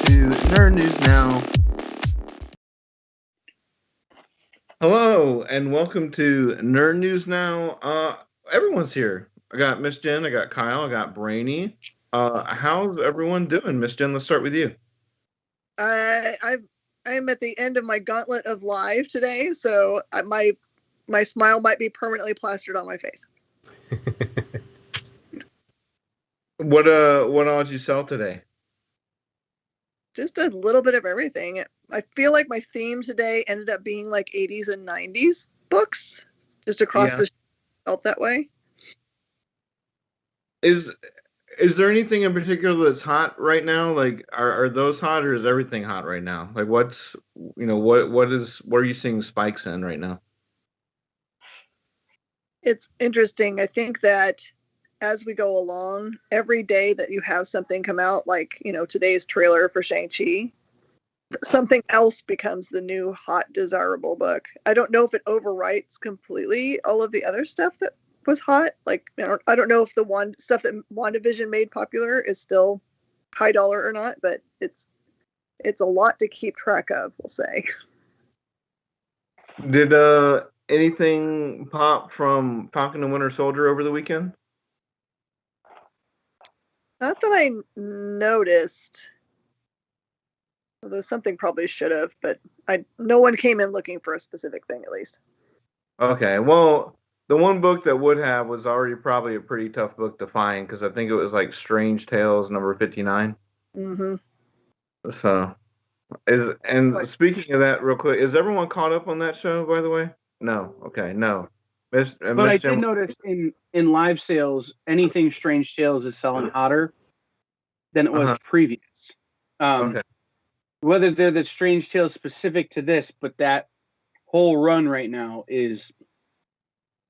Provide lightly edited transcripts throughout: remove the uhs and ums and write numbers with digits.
to Nerd News Now. Hello, and welcome to Nerd News Now. Everyone's here. I got Miss Jen, I got Kyle, I got Brainy. How's everyone doing? Miss Jen, let's start with you. I'm at the end of my gauntlet of live today, so my smile might be permanently plastered on my face. What all did you sell today? Just a little bit of everything. I feel like my theme today ended up being like 80s and 90s books, just across Yeah. the felt that way. Is there anything in particular that's hot right now? Like, are those hot, or is everything hot right now? Like, what are you seeing spikes in right now? It's interesting. I think that as we go along, every day that you have something come out, like, today's trailer for Shang-Chi, something else becomes the new hot desirable book. I don't know if it overwrites completely all of the other stuff that was hot. Like, I don't know if the one stuff that WandaVision made popular is still high dollar or not, but it's a lot to keep track of, we'll say. Did anything pop from Falcon and Winter Soldier over the weekend? Not that I noticed. Although something probably should have, but no one came in looking for a specific thing, at least. Okay, well, the one book that would have was already probably a pretty tough book to find because I think it was like Strange Tales number 59. Mm-hmm. So, speaking of that, real quick, is everyone caught up on that show, by the way? No. Okay, no. But I Miss did Jen, notice in live sales, anything Strange Tales is selling hotter than it was previous. okay. Whether they're the Strange Tales specific to this, but that whole run right now is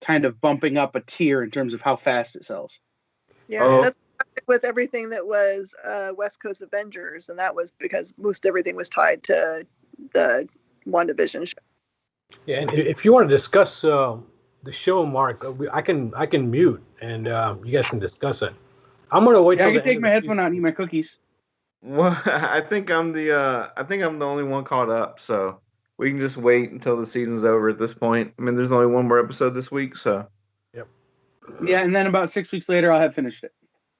kind of bumping up a tier in terms of how fast it sells. Yeah, that's with everything that was West Coast Avengers, and that was because most everything was tied to the WandaVision show. Yeah, and if you want to discuss the show, Mark, I can mute and you guys can discuss it. I'm gonna wait. Yeah, till I can the end take of my the headphone season. out and eat my cookies. Well, I think I'm the only one caught up, so we can just wait until the season's over at this point. I mean, there's only one more episode this week, so. Yep. Yeah, and then about 6 weeks later, I'll have finished it.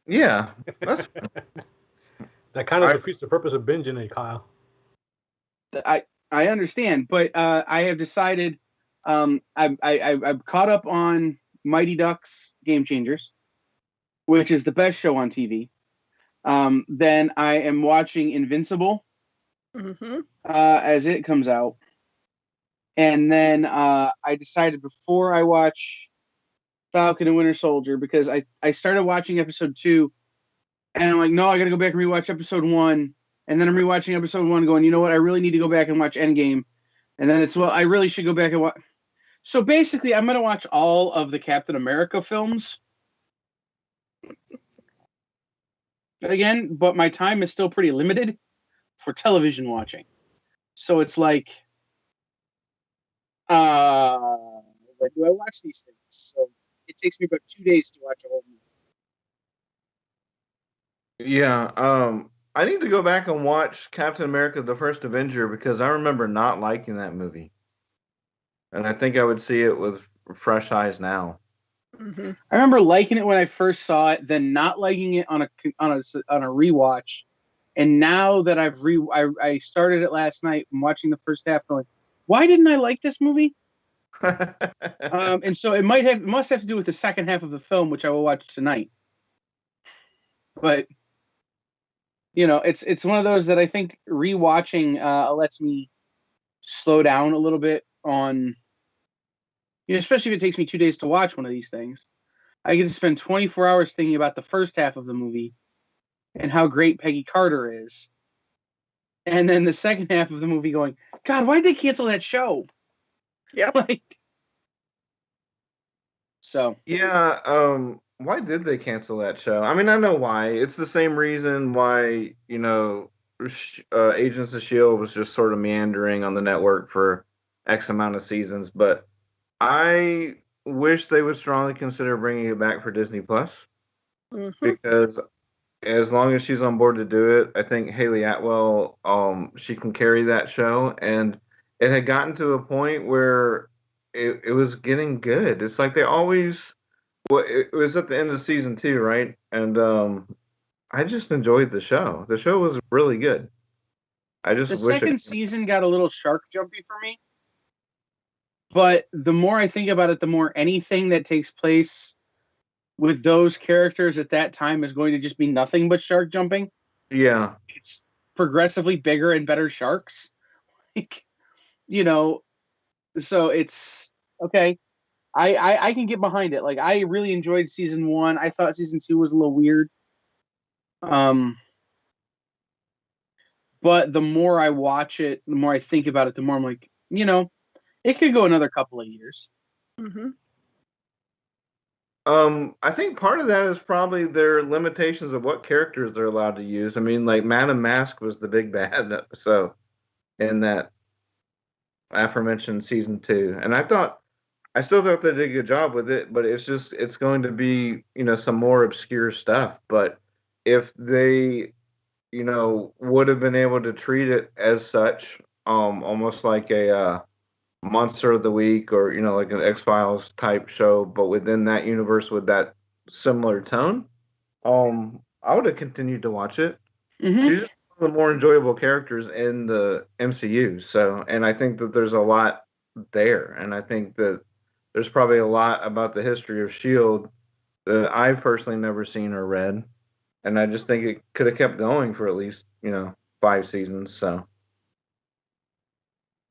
Yeah, that's. That kind of defeats the purpose of binging it, Kyle. I understand, but I have decided I'm caught up on Mighty Ducks Game Changers, which is the best show on TV. Then I am watching Invincible as it comes out. And then I decided before I watch Falcon and Winter Soldier, because I started watching episode 2, and I'm like, no, I got to go back and rewatch episode 1. And then I'm rewatching episode 1 going, you know what, I really need to go back and watch Endgame. And then it's, well, I really should go back and watch. So basically, I'm going to watch all of the Captain America films again, but my time is still pretty limited for television watching. So it's like, when do I watch these things? So it takes me about 2 days to watch a whole movie. Yeah, I need to go back and watch Captain America: The First Avenger because I remember not liking that movie, and I think I would see it with fresh eyes now. Mm-hmm. I remember liking it when I first saw it, then not liking it on a rewatch, and now that I started it last night, I'm watching the first half, going, why didn't I like this movie? And so it must have to do with the second half of the film, which I will watch tonight. But it's one of those that I think rewatching lets me slow down a little bit on, especially if it takes me 2 days to watch one of these things. I get to spend 24 hours thinking about the first half of the movie and how great Peggy Carter is. And then the second half of the movie going, God, why did they cancel that show? Yep. Yeah, why did they cancel that show? I mean, I know why. It's the same reason why, Agents of S.H.I.E.L.D. was just sort of meandering on the network for X amount of seasons, but I wish they would strongly consider bringing it back for Disney Plus because as long as she's on board to do it, I think Haley Atwell, she can carry that show. And it had gotten to a point where it was getting good. It's like they always, well, it was at the end of season 2, right? And I just enjoyed the show. The show was really good. I just The wish second season got a little shark jumpy for me. But the more I think about it, the more anything that takes place with those characters at that time is going to just be nothing but shark jumping. yeah. It's progressively bigger and better sharks. Like, you know, so it's okay. I can get behind it. Like, I really enjoyed season 1. I thought season 2 was a little weird. But the more I watch it, the more I think about it, the more I'm like, it could go another couple of years. Mm-hmm. I think part of that is probably their limitations of what characters they're allowed to use. I mean, like Madam Mask was the big bad, so in that aforementioned season 2, and I still thought they did a good job with it, but it's going to be some more obscure stuff. But if they would have been able to treat it as such, almost like a Monster of the Week or like an X-Files type show, but within that universe with that similar tone, I would have continued to watch it. Mm-hmm. She's just one of the more enjoyable characters in the MCU. So, and I think that there's a lot there, and I think that there's probably a lot about the history of Shield that I've personally never seen or read, and I just think it could have kept going for at least 5 seasons. So.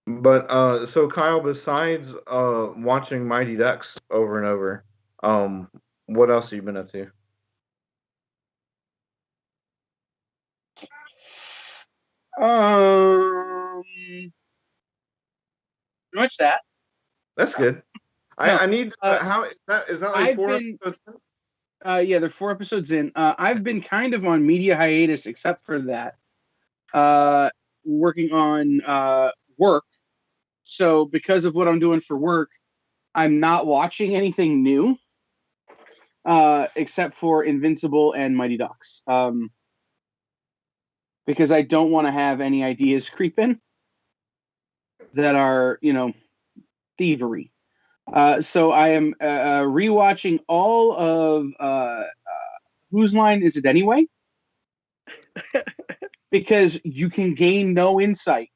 But so Kyle, besides watching Mighty Ducks over and over, what else have you been up to? What's that? That's good. No, I need how is that like I've 4 been- episodes? Yeah, they're 4 episodes in. I've been kind of on media hiatus, except for that. Working on work. So because of what I'm doing for work, I'm not watching anything new, except for Invincible and Mighty Ducks. Because I don't want to have any ideas creep in that are, thievery. So I am rewatching all of Whose Line Is It Anyway? Because you can gain no insight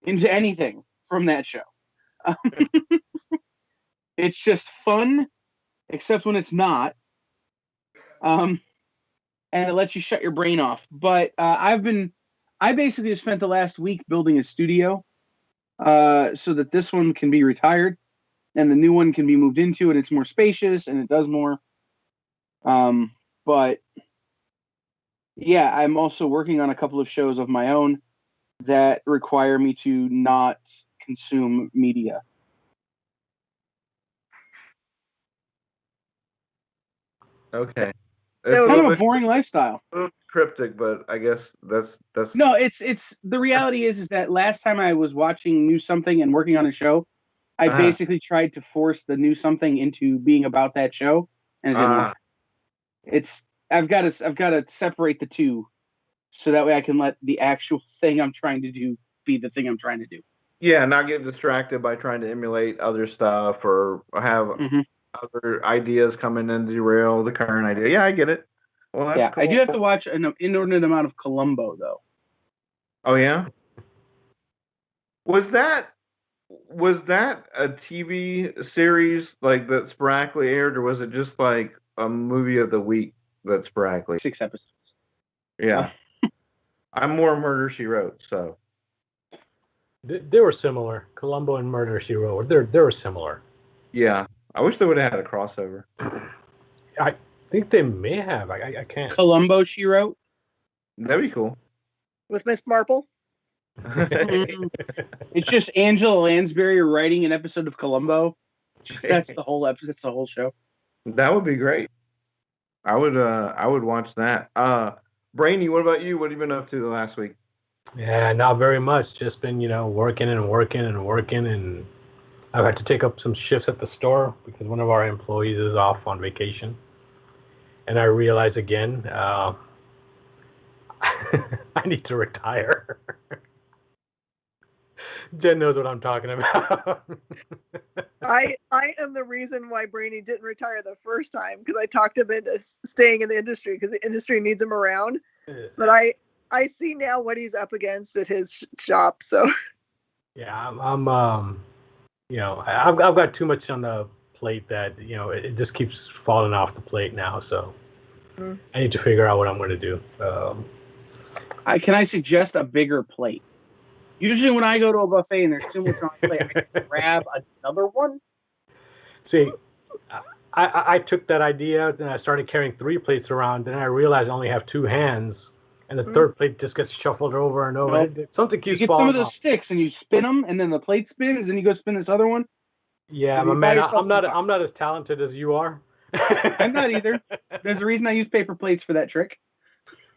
into anything from that show. It's just fun, except when it's not. And it lets you shut your brain off. But I basically have spent the last week building a studio so that this one can be retired and the new one can be moved into, and it's more spacious and it does more. But yeah, I'm also working on a couple of shows of my own that require me to not consume media. Okay, That it's would Kind a of a little boring lifestyle. bit cryptic, but I guess that's No, it's the reality is that last time I was watching New Something and working on a show, I basically tried to force the New Something into being about that show, and it didn't work. I've got to separate the two, so that way I can let the actual thing I'm trying to do be the thing I'm trying to do. yeah, not get distracted by trying to emulate other stuff or have other ideas come in and derail the current idea. Yeah, I get it. Well, that's cool. I do have to watch an inordinate amount of Columbo though. Oh yeah. Was that a TV series like that sporadically aired, or was it just like a movie of the week that sporadically? 6 episodes. Yeah, I'm more Murder She Wrote, so They were similar. Columbo and Murder She Wrote. They were similar. yeah. I wish they would have had a crossover. I think they may have. I can't. Columbo, she wrote. That'd be cool. with Miss Marple. It's just Angela Lansbury writing an episode of Columbo. That's the whole episode. That's the whole show. That would be great. I would watch that. Brainy, what about you? What have you been up to the last week? Yeah, not very much. Just been, working and working and working, and I've had to take up some shifts at the store because one of our employees is off on vacation. And I realize again, I need to retire. Jen knows what I'm talking about. I am the reason why Brainy didn't retire the first time, because I talked him into staying in the industry because the industry needs him around. But I see now what he's up against at his shop. So yeah, I'm you know, I've got too much on the plate that it just keeps falling off the plate now. So I need to figure out what I'm going to do. Can I suggest a bigger plate? Usually when I go to a buffet and there's too much on my plate, I just grab another one. See, I took that idea and I started carrying 3 plates around. Then I realized I only have 2 hands, and the third plate just gets shuffled over and over. Nope. Something keeps You get falling some of those off. sticks and you spin them, and then the plate spins, and you go spin this other one. Yeah, my man, I'm not as talented as you are. I'm not either. There's a reason I use paper plates for that trick.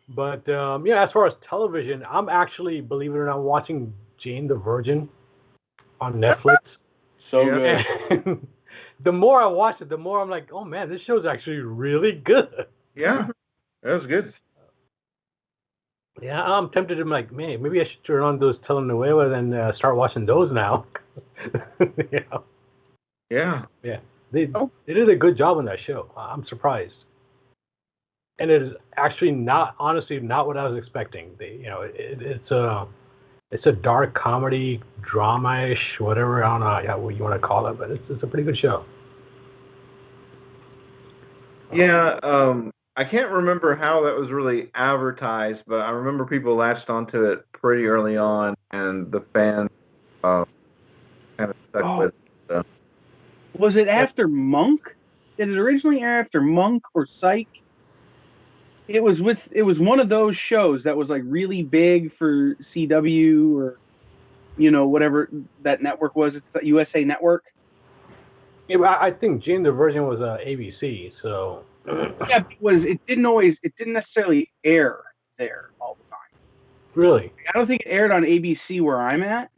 But yeah, as far as television, I'm actually, believe it or not, watching Jane the Virgin on Netflix. So good. And the more I watch it, the more I'm like, oh man, this show's actually really good. Yeah, that was good. Yeah, I'm tempted to like, man, maybe I should turn on those telenovelas and start watching those now. Yeah. Yeah. They did a good job on that show. I'm surprised. And it is actually honestly not what I was expecting. It's a dark comedy, drama-ish, whatever, I don't know what you want to call it, but it's a pretty good show. Yeah, I can't remember how that was really advertised, but I remember people latched onto it pretty early on, and the fans kind of stuck with it. So. Was it after Monk? Did it originally air after Monk or Psych? It was one of those shows that was like really big for CW or whatever that network was. It's the USA Network. Yeah, I think Jane the Virgin was ABC, so Yeah, it didn't necessarily air there all the time. Really? I don't think it aired on ABC where I'm at,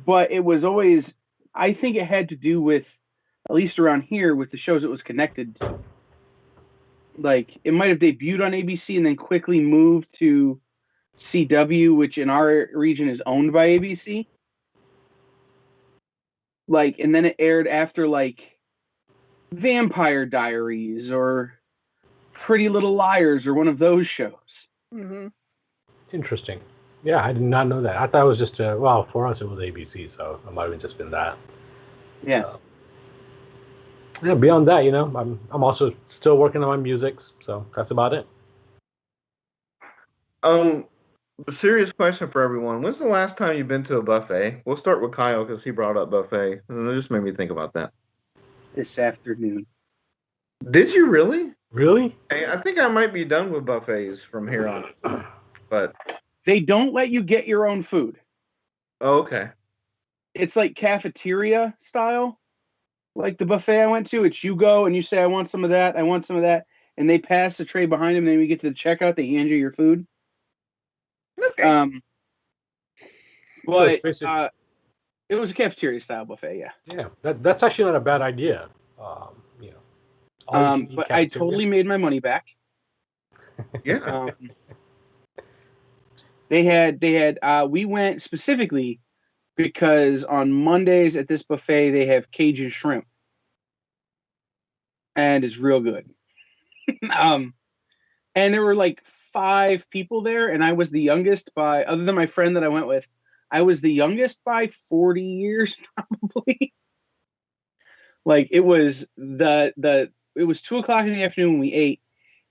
but it was always, I think it had to do with, at least around here, with the shows it was connected to. Like, it might have debuted on ABC and then quickly moved to CW, which in our region is owned by ABC. Like, and then it aired after, like, Vampire Diaries or Pretty Little Liars or one of those shows. Mm-hmm. Interesting. Yeah, I did not know that. I thought it was just well, for us it was ABC, so it might have just been that. Yeah. Yeah. Beyond that, I'm also still working on my music, so that's about it. Serious question for everyone. When's the last time you've been to a buffet? We'll start with Kyle because he brought up buffet, and it just made me think about that. This afternoon. Did you really? Really? Hey, I think I might be done with buffets from here on. But they don't let you get your own food. Oh, okay. It's like cafeteria style. Like the buffet I went to, it's you go and you say, I want some of that, I want some of that. And they pass the tray behind them. And then we get to the checkout, they hand you your food. Okay. But it was a cafeteria style buffet, yeah. Yeah, that's actually not a bad idea. But I totally made my money back. Yeah. We went specifically because on Mondays at this buffet they have Cajun shrimp, and it's real good. And there were like 5 people there, and I was the youngest by, other than my friend that I went with, I was the youngest by 40 years probably. Like it was it was 2:00 in the afternoon when we ate,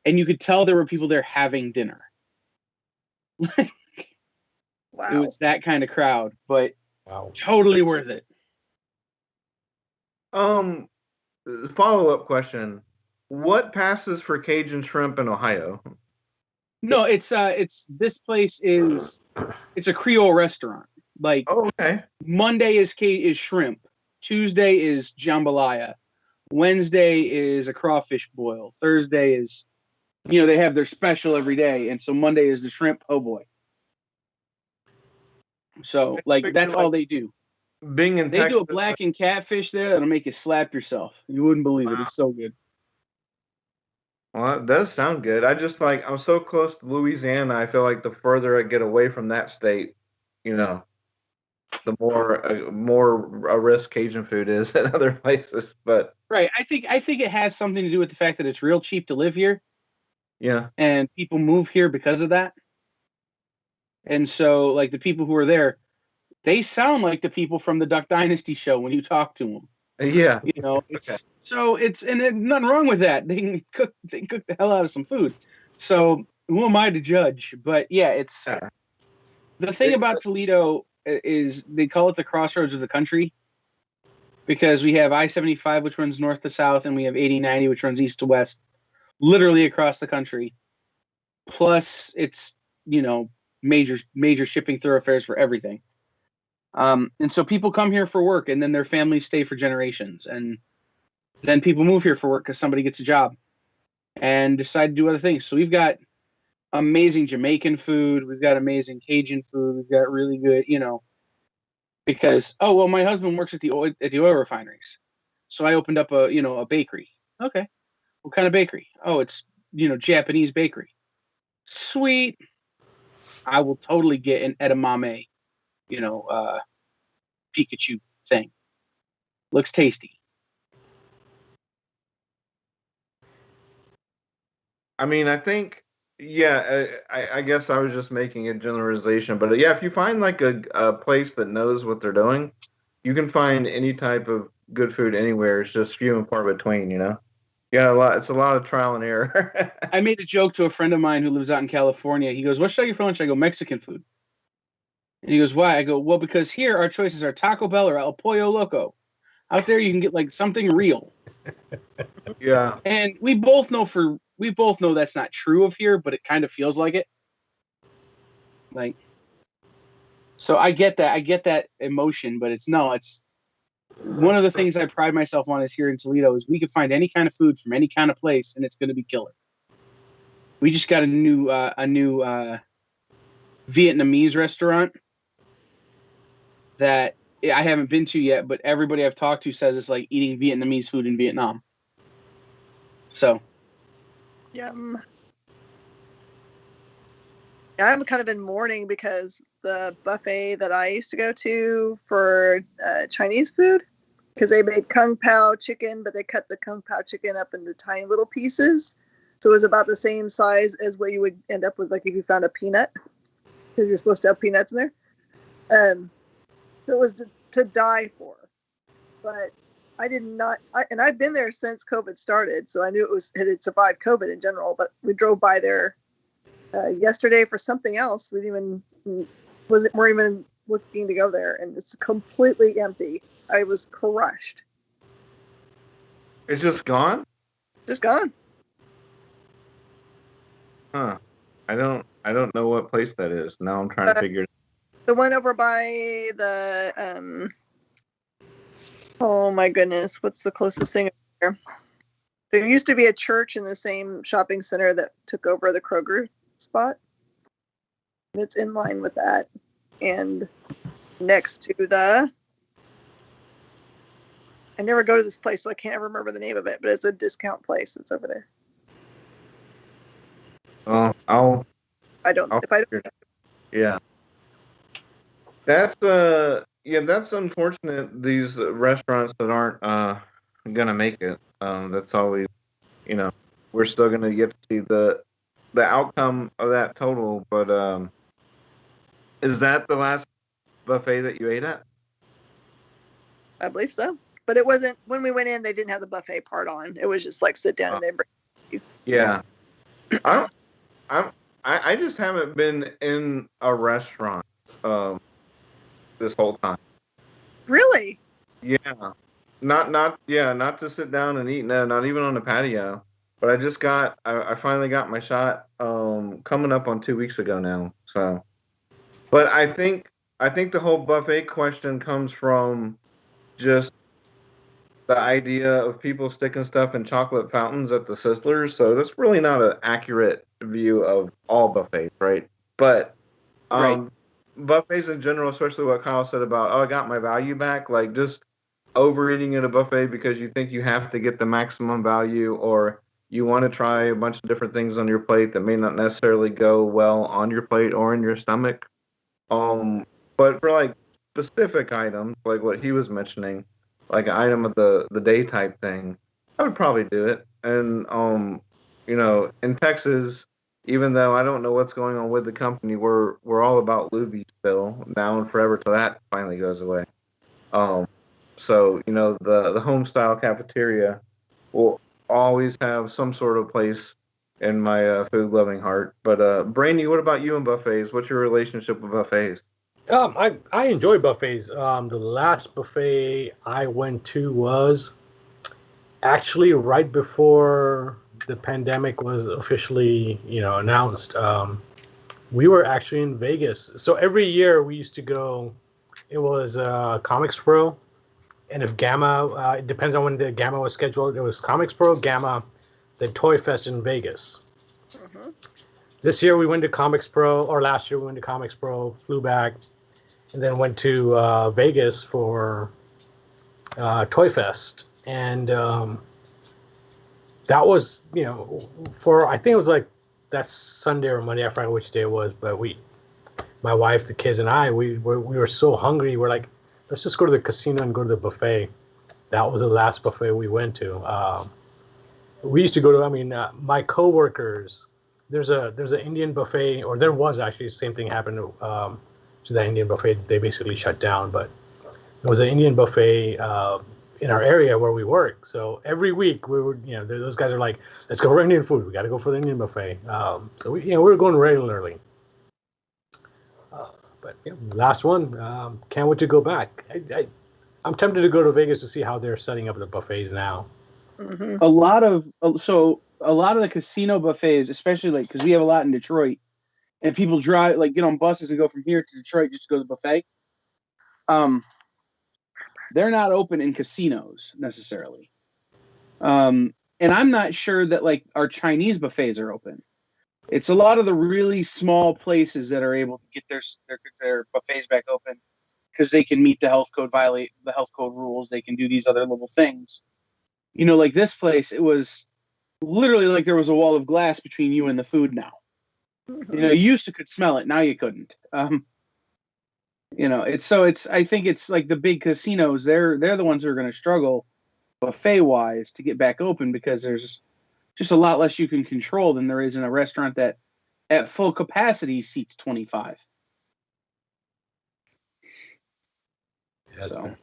and you could tell there were people there having dinner. Wow. It was that kind of crowd, but wow. Totally worth it. Follow-up question. What passes for Cajun shrimp in Ohio? No, it's this place is, it's a Creole restaurant. Like, oh, okay. Monday is shrimp, Tuesday is jambalaya, Wednesday is a crawfish boil, Thursday is, they have their special every day, and so Monday is the shrimp po' boy. So like that's all they do. Being in they Texas, do a blackened catfish there that'll make you slap yourself. You wouldn't believe it. It's so good. Well, that does sound good. I'm so close to Louisiana. I feel like the further I get away from that state, you know, the more a risk Cajun food is at other places. But Right. I think it has something to do with the fact that it's real cheap to live here, yeah, and people move here because of that. And so, like the people who are there, they sound like the people from the Duck Dynasty show when you talk to them. yeah, You know, okay. there's nothing wrong with that. They cook the hell out of some food. So who am I to judge? But yeah, it's Yeah. the thing about Toledo is they call it the crossroads of the country because we have I-75, which runs north to south, and we have 80-90, which runs east to west, literally across the country. Plus, it's major shipping thoroughfares for everything. And so people come here for work, and then their families stay for generations, and then people move here for work because somebody gets a job and decide to do other things. So we've got amazing Jamaican food, we've got amazing Cajun food, we've got really good, because my husband works at the oil refineries, so I opened up a bakery. Okay, what kind of bakery? Oh, it's Japanese bakery. Sweet. I will totally get an edamame, Pikachu thing. Looks tasty. I mean, I think, yeah, I guess I was just making a generalization, but yeah, if you find like a place that knows what they're doing, you can find any type of good food anywhere. It's just few and far between, you know? Yeah, it's a lot of trial and error. I made a joke to a friend of mine who lives out in California. He goes, "What should I get for lunch?" I go, "Mexican food." And he goes, "Why?" I go, "Well, because here our choices are Taco Bell or El Pollo Loco. Out there you can get like something real." Yeah. And we both know that's not true of here, but it kind of feels like it. Like, so I get that. I get that emotion, but it's one of the things I pride myself on is here in Toledo is we can find any kind of food from any kind of place and it's going to be killer. We just got a new Vietnamese restaurant that I haven't been to yet, but everybody I've talked to says it's like eating Vietnamese food in Vietnam. So, Yum. Yeah, I'm kind of in mourning because the buffet that I used to go to for Chinese food, because they made kung pao chicken, but they cut the kung pao chicken up into tiny little pieces. So it was about the same size as what you would end up with, like if you found a peanut, because you're supposed to have peanuts in there. So it was to die for. But I did not, and I've been there since COVID started, so I knew it had survived COVID in general. But we drove by there yesterday for something else. Weren't even looking to go there, and it's completely empty. I was crushed. It's just gone? Just gone. Huh. I don't know what place that is. Now I'm trying to figure it The one over by the oh my goodness, what's the closest thing there? There used to be a church in the same shopping center that took over the Kroger spot. It's in line with that. And next to I never go to this place, so I can't ever remember the name of it, but it's a discount place that's over there. Oh, I don't I'll if I figure it out. Yeah. That's unfortunate. These restaurants that aren't gonna make it. That's always, you know, we're still gonna get to see the outcome of that total. But is that the last buffet that you ate at? I believe so. But it wasn't when we went in, they didn't have the buffet part on. It was just like sit down and they bring you. Yeah. I don't. I just haven't been in a restaurant this whole time. Really? Yeah. Not to sit down and eat, no, not even on the patio. But I finally got my shot coming up on 2 weeks ago now. So but I think the whole buffet question comes from just the idea of people sticking stuff in chocolate fountains at the Sizzlers. So that's really not an accurate view of all buffets, right? But right. buffets in general, especially what Kyle said about, oh, I got my value back, like just overeating at a buffet because you think you have to get the maximum value, or you want to try a bunch of different things on your plate that may not necessarily go well on your plate or in your stomach. Um, but for like specific items, like what he was mentioning, like an item of the day type thing, I would probably do it. And in Texas, even though I don't know what's going on with the company, we're all about Luby still now and forever till that finally goes away. Um, so the home style cafeteria will always have some sort of place in my food loving heart. But Brainy, what about you and buffets? What's your relationship with buffets? I enjoy buffets. The last buffet I went to was actually right before the pandemic was officially, announced. We were actually in Vegas. So every year we used to go. It was Comics Pro, and if Gamma, it depends on when the Gamma was scheduled. It was Comics Pro, Gamma, then Toy Fest in Vegas. Mm-hmm. This year we went to Comics Pro, or last year we went to Comics Pro, flew back, and then went to Vegas for Toy Fest. And that was, for I think it was like that Sunday or Monday. I forgot which day it was, but my wife, the kids, and I, we were so hungry. We're like, let's just go to the casino and go to the buffet. That was the last buffet we went to. We used to go to. I mean, my coworkers. There's an Indian buffet, or there was actually the same thing happened to that Indian buffet. They basically shut down, but there was an Indian buffet in our area where we work. So every week we would, those guys are like, let's go for Indian food. We got to go for the Indian buffet. So we were going regularly. But last one, can't wait to go back. I'm tempted to go to Vegas to see how they're setting up the buffets now. Mm-hmm. A lot of the casino buffets, especially like because we have a lot in Detroit, and people drive get on buses and go from here to Detroit just to go to the buffet. They're not open in casinos necessarily. And I'm not sure that like our Chinese buffets are open. It's a lot of the really small places that are able to get their buffets back open because they can meet violate the health code rules. They can do these other little things. Like this place, it was literally like there was a wall of glass between you and the food now. Mm-hmm. You used to could smell it, now you couldn't. I think it's like the big casinos, they're the ones who are going to struggle buffet wise to get back open because there's just a lot less you can control than there is in a restaurant that at full capacity seats 25. Yeah, So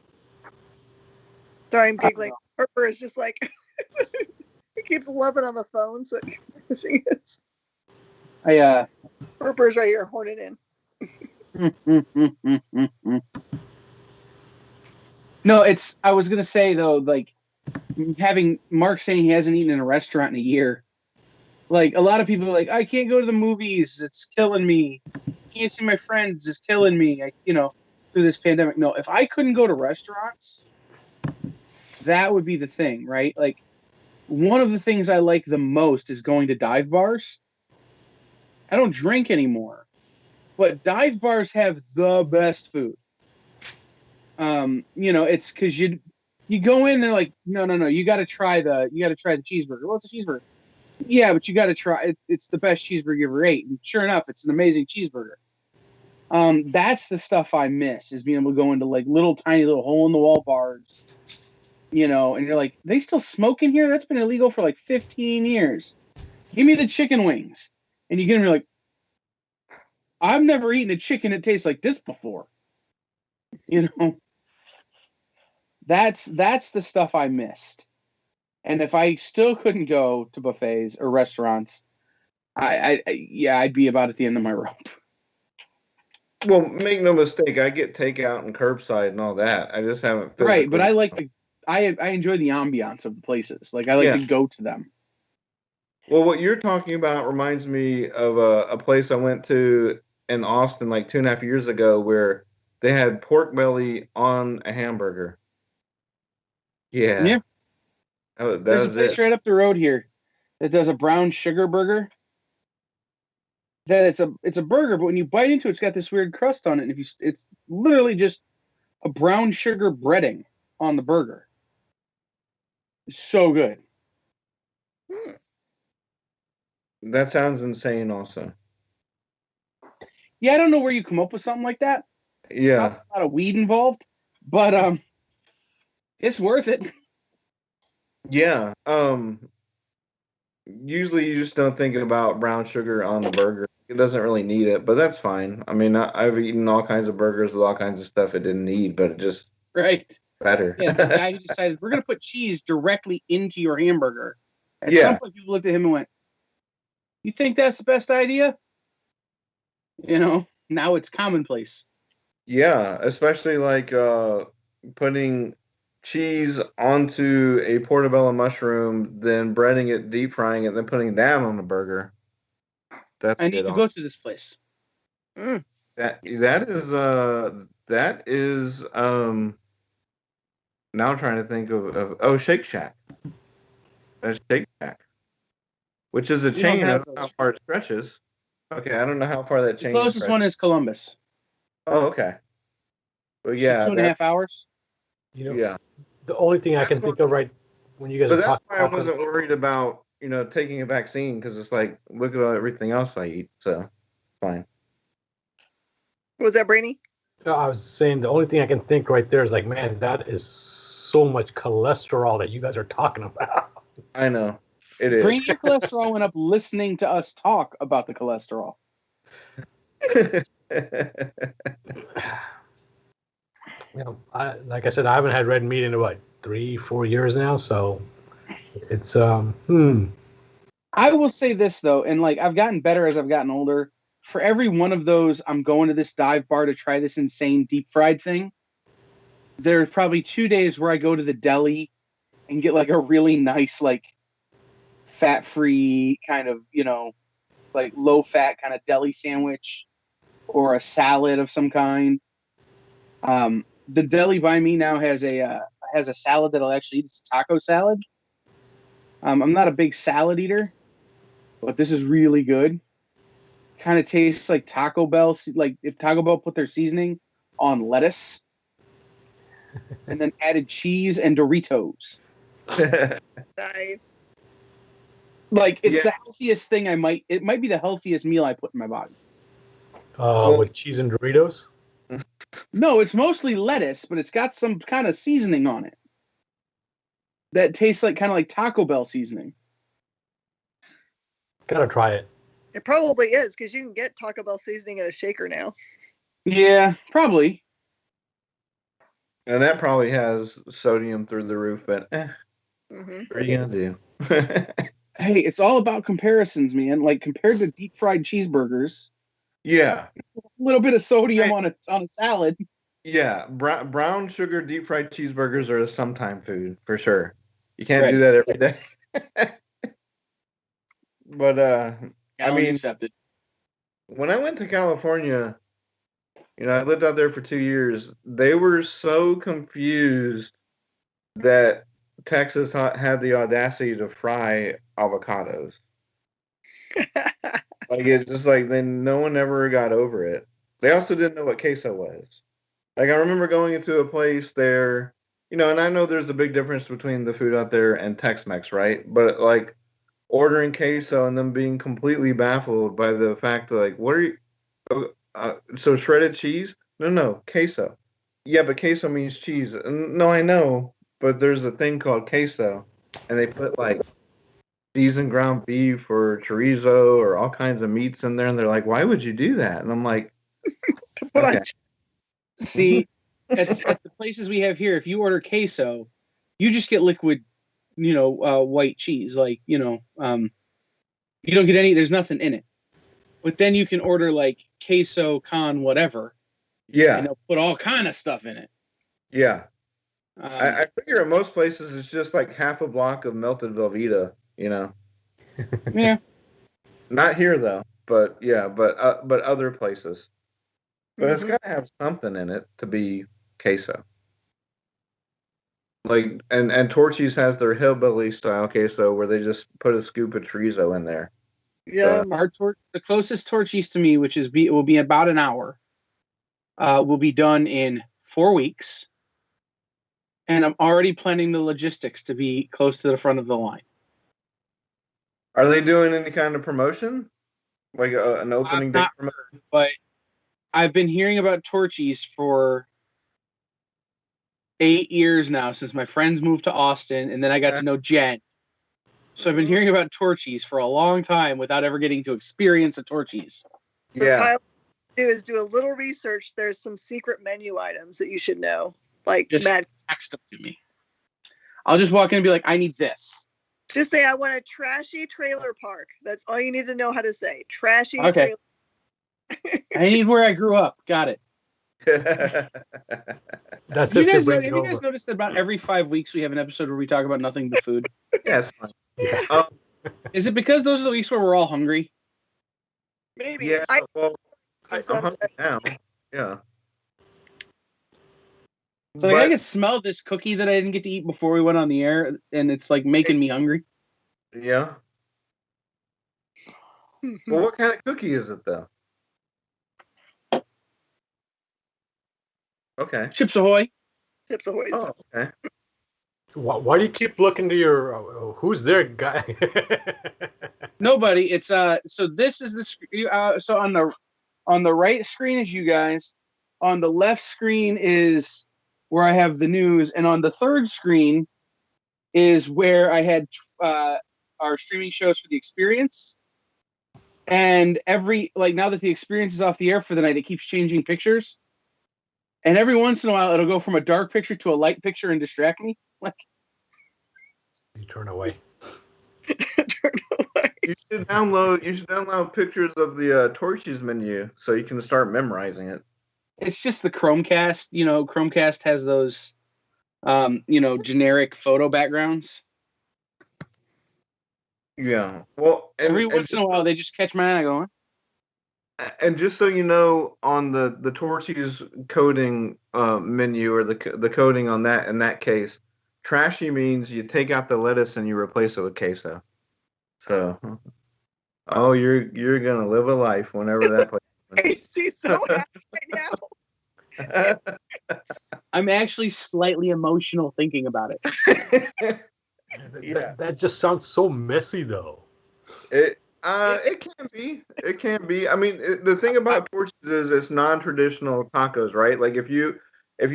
Sorry, I'm giggling. Harper is just like he keeps loving on the phone, so she is. Harper's right here horning in. No, I was gonna say though, like having Mark saying he hasn't eaten in a restaurant in a year. Like a lot of people are like, I can't go to the movies, it's killing me. Can't see my friends, it's killing me. Through this pandemic. No, if I couldn't go to restaurants, that would be the thing, right? Like one of the things I like the most is going to dive bars. I don't drink anymore, but dive bars have the best food. It's because you go in, they're like, no, you got to try the cheeseburger. What's a cheeseburger? Yeah, but you got to try it. It's the best cheeseburger you ever ate, and sure enough, it's an amazing cheeseburger. That's the stuff I miss is being able to go into like little tiny little hole in the wall bars, and you're like, they still smoke in here? That's been illegal for like 15 years. Give me the chicken wings, and you get them. You're like, I've never eaten a chicken that tastes like this before. That's the stuff I missed. And if I still couldn't go to buffets or restaurants, I'd be about at the end of my rope. Well, make no mistake, I get takeout and curbside and all that. I just haven't physically. Right, but I enjoy the ambiance of the places. Like I like to go to them. Well, what you're talking about reminds me of a place I went to in Austin like 2.5 years ago where they had pork belly on a hamburger. Yeah. That There's a was place it. right up the road here that does a brown sugar burger. That it's a burger, but when you bite into it, it's got this weird crust on it. And it's literally just a brown sugar breading on the burger. It's so good. That sounds insane. Also, Yeah, I don't know where you come up with something like that. yeah, Probably a lot of weed involved, but it's worth it. yeah. Usually you just don't think about brown sugar on the burger. It doesn't really need it, but that's fine. I mean, I've eaten all kinds of burgers with all kinds of stuff it didn't need, but it just Right. better. Yeah, the guy who decided we're going to put cheese directly into your hamburger. At some Yeah, point, people looked at him and went, "You think that's the best idea?" Now it's commonplace. yeah, especially like putting cheese onto a portobello mushroom, then breading it, deep frying it, then putting that on the burger. That's I need good. to go to this place. Mm. That is now I'm trying to think of Shake Shack. That's Shake Shack, which is a We don't chain. I have don't know how those. far it stretches. Okay, I don't know how far that The chain closest stretches. one is Columbus. Oh, okay. Well, It's yeah, two and a that half hours. You know, yeah. the only thing I That's can why, think of right when you guys but are that's talking why I about wasn't worried about taking a vaccine because it's like look at everything else I eat, so fine. Was that Brainy? I was saying the only thing I can think right there is like, man, that is so much cholesterol that you guys are talking about. I know it is. Bring your cholesterol went up listening to us talk about the cholesterol. Like I said, I haven't had red meat in what 3-4 years now, so it's I will say this though, and like I've gotten better as I've gotten older. For every one of those, I'm going to this dive bar to try this insane deep fried thing. There's probably 2 days where I go to the deli and get like a really nice, like fat free kind of, like low fat kind of deli sandwich or a salad of some kind. The deli by me now has a salad that'll actually eat. It's a taco salad. I'm not a big salad eater, but this is really good. Kind of tastes like Taco Bell, like if Taco Bell put their seasoning on lettuce and then added cheese and Doritos. Nice. Like it's Yeah. the healthiest thing it might be the healthiest meal I put in my body. Well, with cheese and Doritos. No, it's mostly lettuce, but it's got some kind of seasoning on it that tastes like kind of like Taco Bell seasoning. Gotta try it. It probably is because you can get Taco Bell seasoning in a shaker now. Yeah, probably. and that probably has sodium through the roof, but Mm-hmm. what are you gonna do? Hey, it's all about comparisons, man. Like compared to deep fried cheeseburgers, Yeah. a little bit of sodium Right. on a salad. Yeah, brown sugar deep fried cheeseburgers are a sometime food for sure. You can't do Right. that every day. But I Challenge mean, accepted. when I went to California, I lived out there for 2 years. They were so confused that Texas had the audacity to fry avocados. Like it's just like then no one ever got over it. They also didn't know what queso was. Like I remember going into a place there, and I know there's a big difference between the food out there and Tex-Mex, right? But like ordering queso and them being completely baffled by the fact that like, what are you? So shredded cheese? No, no, queso. Yeah, but queso means cheese. No, I know, but there's a thing called queso, and they put like seasoned ground beef or chorizo or all kinds of meats in there, and they're like, "Why would you do that?" And I'm like, But "Okay." See, at the places we have here, if you order queso, you just get liquid, white cheese. Like, you don't get any, there's nothing in it. But then you can order like queso con whatever, and Yeah, they'll put all kind of stuff in it. yeah. Um, I figure in most places it's just like half a block of melted Velveeta. yeah. Not here though, but yeah, but other places. But it's mm-hmm. got to have something in it to be queso. Like and Torchy's has their hillbilly style queso where they just put a scoop of chorizo in there. Yeah. The closest Torchy's to me, which will be about an hour, will be done in 4 weeks. And I'm already planning the logistics to be close to the front of the line. Are they doing any kind of promotion? Like an opening day not promotion? heard, but I've been hearing about Torchies for 8 years now, since my friends moved to Austin, and then I got to know Jen. So I've been hearing about Torchies for a long time without ever getting to experience a Torchies. So Yeah. Kyle, do is do a little research. There's some secret menu items that you should know, like Just Matt. text them to me. I'll just walk in and be like, I need this. Just say I want a trashy trailer park. That's all you need to know how to say. Trashy Okay. trailer. I need where I grew up. Got it. That's Have if they you bring you guys over. noticed that about every 5 weeks we have an episode where we talk about nothing but food? Yes. Yeah. Is it because those are the weeks where we're all hungry? Maybe. Yeah. Well, I'm So- hungry now. Yeah. So like, I can smell this cookie that I didn't get to eat before we went on the air, and it's like making me hungry. Yeah. Well, what kind of cookie is it though? Okay. Chips Ahoy. Chips Ahoy. Oh, okay. Why do you keep looking to your who's there guy? Nobody. It's So this is the so on the right screen is you guys. On the left screen is where I have the news, and on the third screen is where I had our streaming shows for the experience. And now that the experience is off the air for the night, it keeps changing pictures. And every once in a while, it'll go from a dark picture to a light picture and distract me. Like, You turn away. You should download pictures of the Torchies menu so you can start memorizing it. it's just the Chromecast. Chromecast has those, generic photo backgrounds. Yeah. Well, Every once in a while, they just catch my eye and I go, and just so you know, on the Torchies coding menu or the coding on that in that case, trashy means you take out the lettuce and you replace it with queso. So, oh, you're gonna live a life whenever that plays. She's so happy right now. I'm actually slightly emotional thinking about it. Yeah. That just sounds so messy though. It can be. It can be. I mean, the thing about Torchies is it's non-traditional tacos, right? Like if you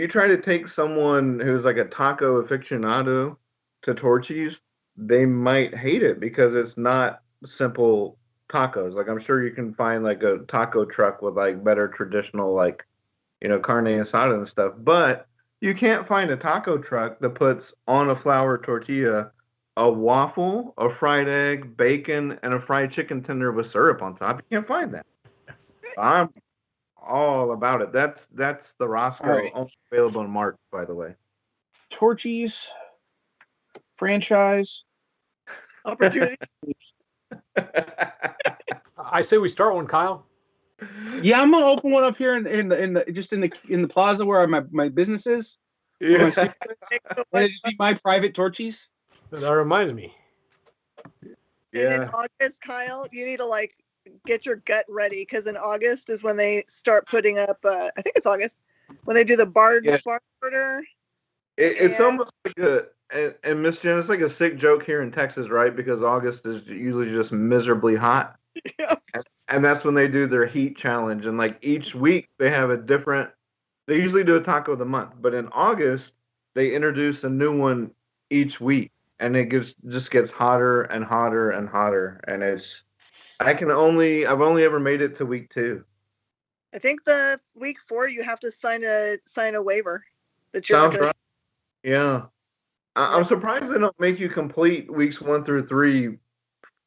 try to take someone who's like a taco aficionado to Torchies, they might hate it because it's not simple tacos. Like I'm sure you can find like a taco truck with like better traditional like, carne asada and stuff, but you can't find a taco truck that puts on a flour tortilla a waffle, a fried egg, bacon, and a fried chicken tender with syrup on top. You can't find that. I'm all about it. That's the Roscoe, All right. only available in March, by the way. Torchies franchise. Opportunity. I say we start one, Kyle. Yeah, I'm gonna open one up here in the plaza where my business is. Where my secrets, and it just be my private Torchies. That reminds me. And in Yeah. August, Kyle, you need to get your gut ready because in August is when they start putting up. I think it's August when they do the barn order. It's almost like and Miss Jen, it's like a sick joke here in Texas, right? Because August is usually just miserably hot. Yeah. And that's when they do their heat challenge. And like each week they have a different, they usually do a taco of the month, but in August they introduce a new one each week. And it just gets hotter and hotter and hotter. And I've only ever made it to week 2. I think the week 4 you have to sign a waiver that you're Sounds not gonna. right. Yeah. I'm surprised they don't make you complete weeks 1 through 3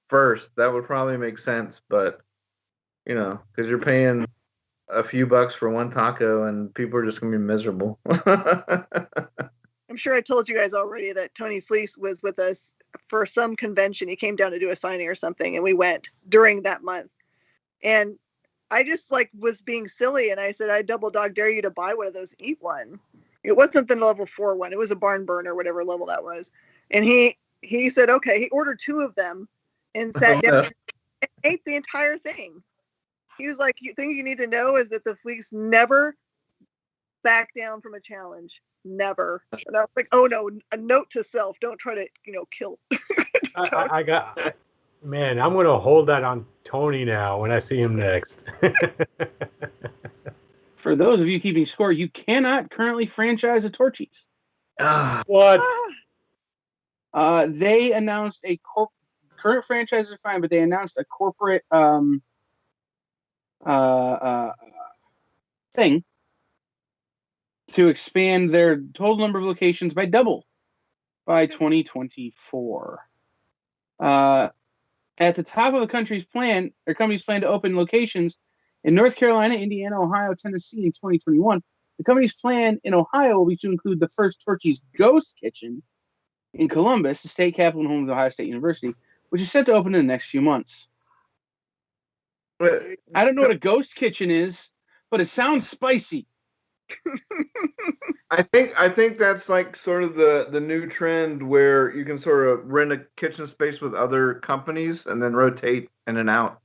first. That would probably make sense, but because you're paying a few bucks for one taco and people are just gonna be miserable. I'm sure I told you guys already that Tony Fleece was with us for some convention. He came down to do a signing or something, and we went during that month. And I just was being silly, and I said, I double dog dare you to buy one of those, eat one. It wasn't the level 4 one. It was a barn burner, whatever level that was. And he said, okay. He ordered 2 of them and sat down and ate the entire thing. He was like, the thing you need to know is that the Fleece never back down from a challenge. Never. And I was like, oh no, a note to self, don't try to, kill. I got Man, I'm going to hold that on Tony now when I see him next. For those of you keeping score, you cannot currently franchise a Torchies. What? They announced current franchises are fine, but they announced a corporate thing to expand their total number of locations by double by 2024. At the top of the company's plan to open locations in North Carolina, Indiana, Ohio, Tennessee in 2021. The company's plan in Ohio will be to include the first Torchy's Ghost Kitchen in Columbus, the state capital and home of the Ohio State University, which is set to open in the next few months. I don't know what a ghost kitchen is, but it sounds spicy. I think that's like sort of the new trend where you can sort of rent a kitchen space with other companies and then rotate in and out.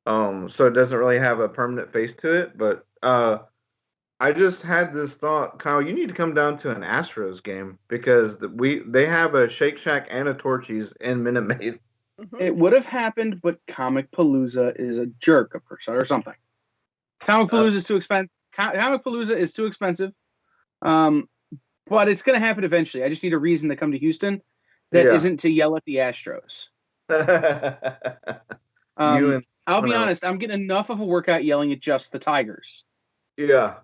So it doesn't really have a permanent face to it. But I just had this thought, Kyle, you need to come down to an Astros game because they have a Shake Shack and a Torchy's in Minute Maid. It would have happened, but Comic Palooza is a jerk or something. Comic Palooza is too expensive. Comic Palooza is too expensive. But it's going to happen eventually. I just need a reason to come to Houston that isn't to yell at the Astros. I'll be honest. I'm getting enough of a workout yelling at just the Tigers. Yeah.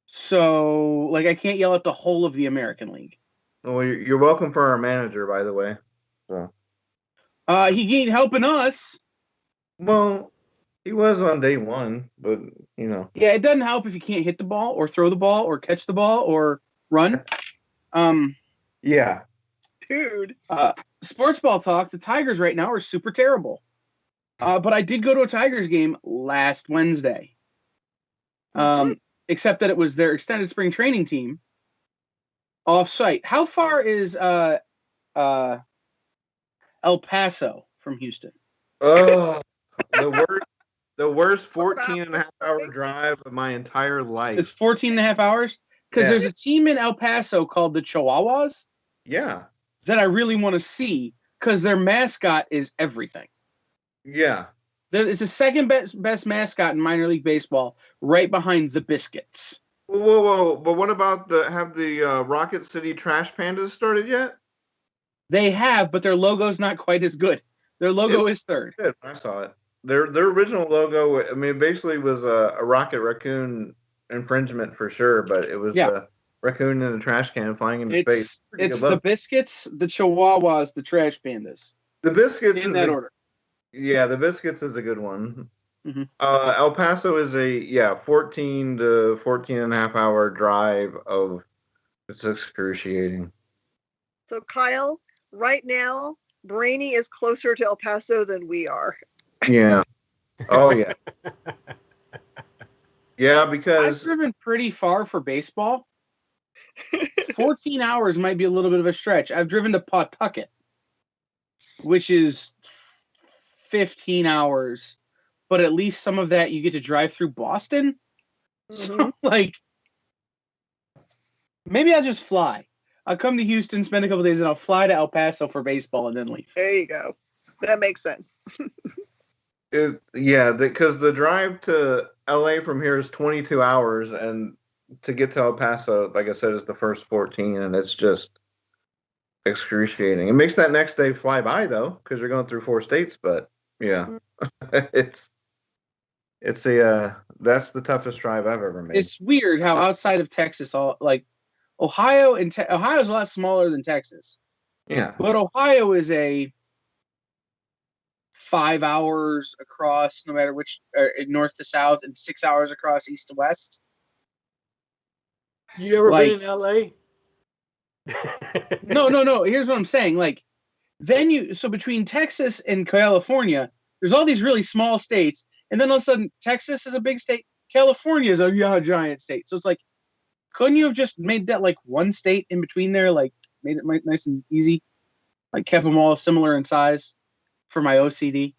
So, I can't yell at the whole of the American League. Well, you're welcome for our manager, by the way. So. He ain't helping us. Well, he was on day one, but, Yeah, it doesn't help if you can't hit the ball or throw the ball or catch the ball or run. Yeah. Dude. Sports ball talk, the Tigers right now are super terrible. But I did go to a Tigers game last Wednesday. Except that it was their extended spring training team off-site. How far is El Paso from Houston? Oh, the worst 14 and a half hour drive of my entire life. It's 14 and a half hours? Because there's a team in El Paso called the Chihuahuas. Yeah. That I really want to see because their mascot is everything. Yeah. It's the second best mascot in minor league baseball, right behind the Biscuits. Whoa. But what about have the Rocket City Trash Pandas started yet? They have, but their logo's not quite as good. Their logo is third. Good. I saw it. Their original logo, basically was a Rocket Raccoon infringement for sure, but it was a raccoon in a trash can flying into space. It's the Biscuits, the Chihuahuas, the Trash Pandas. The Biscuits in that order. Yeah, the Biscuits is a good one. Mm-hmm. El Paso is a 14 to 14 and a half hour drive of it's excruciating. So Kyle, right now, Brainy is closer to El Paso than we are. Yeah. Oh yeah. Yeah, because I've driven pretty far for baseball. 14 hours might be a little bit of a stretch. I've driven to Pawtucket, which is 15 hours, but at least some of that you get to drive through Boston. So, maybe I'll just fly. I'll come to Houston, spend a couple days, and I'll fly to El Paso for baseball and then leave. There you go. That makes sense. Because the drive to LA from here is 22 hours, and to get to El Paso, like I said, is the first 14, and it's just excruciating. It makes that next day fly by though, because you're going through 4 states. But yeah, it's that's the toughest drive I've ever made. It's weird how outside of Texas, Ohio Ohio's a lot smaller than Texas. Yeah, but Ohio is a 5 hours across, no matter which north to south, and 6 hours across east to west. You ever been in LA? No. Here's what I'm saying. So between Texas and California, there's all these really small states, and then all of a sudden, Texas is a big state. California is a giant state. So it's couldn't you have just made that one state in between there, made it nice and easy, kept them all similar in size for my OCD?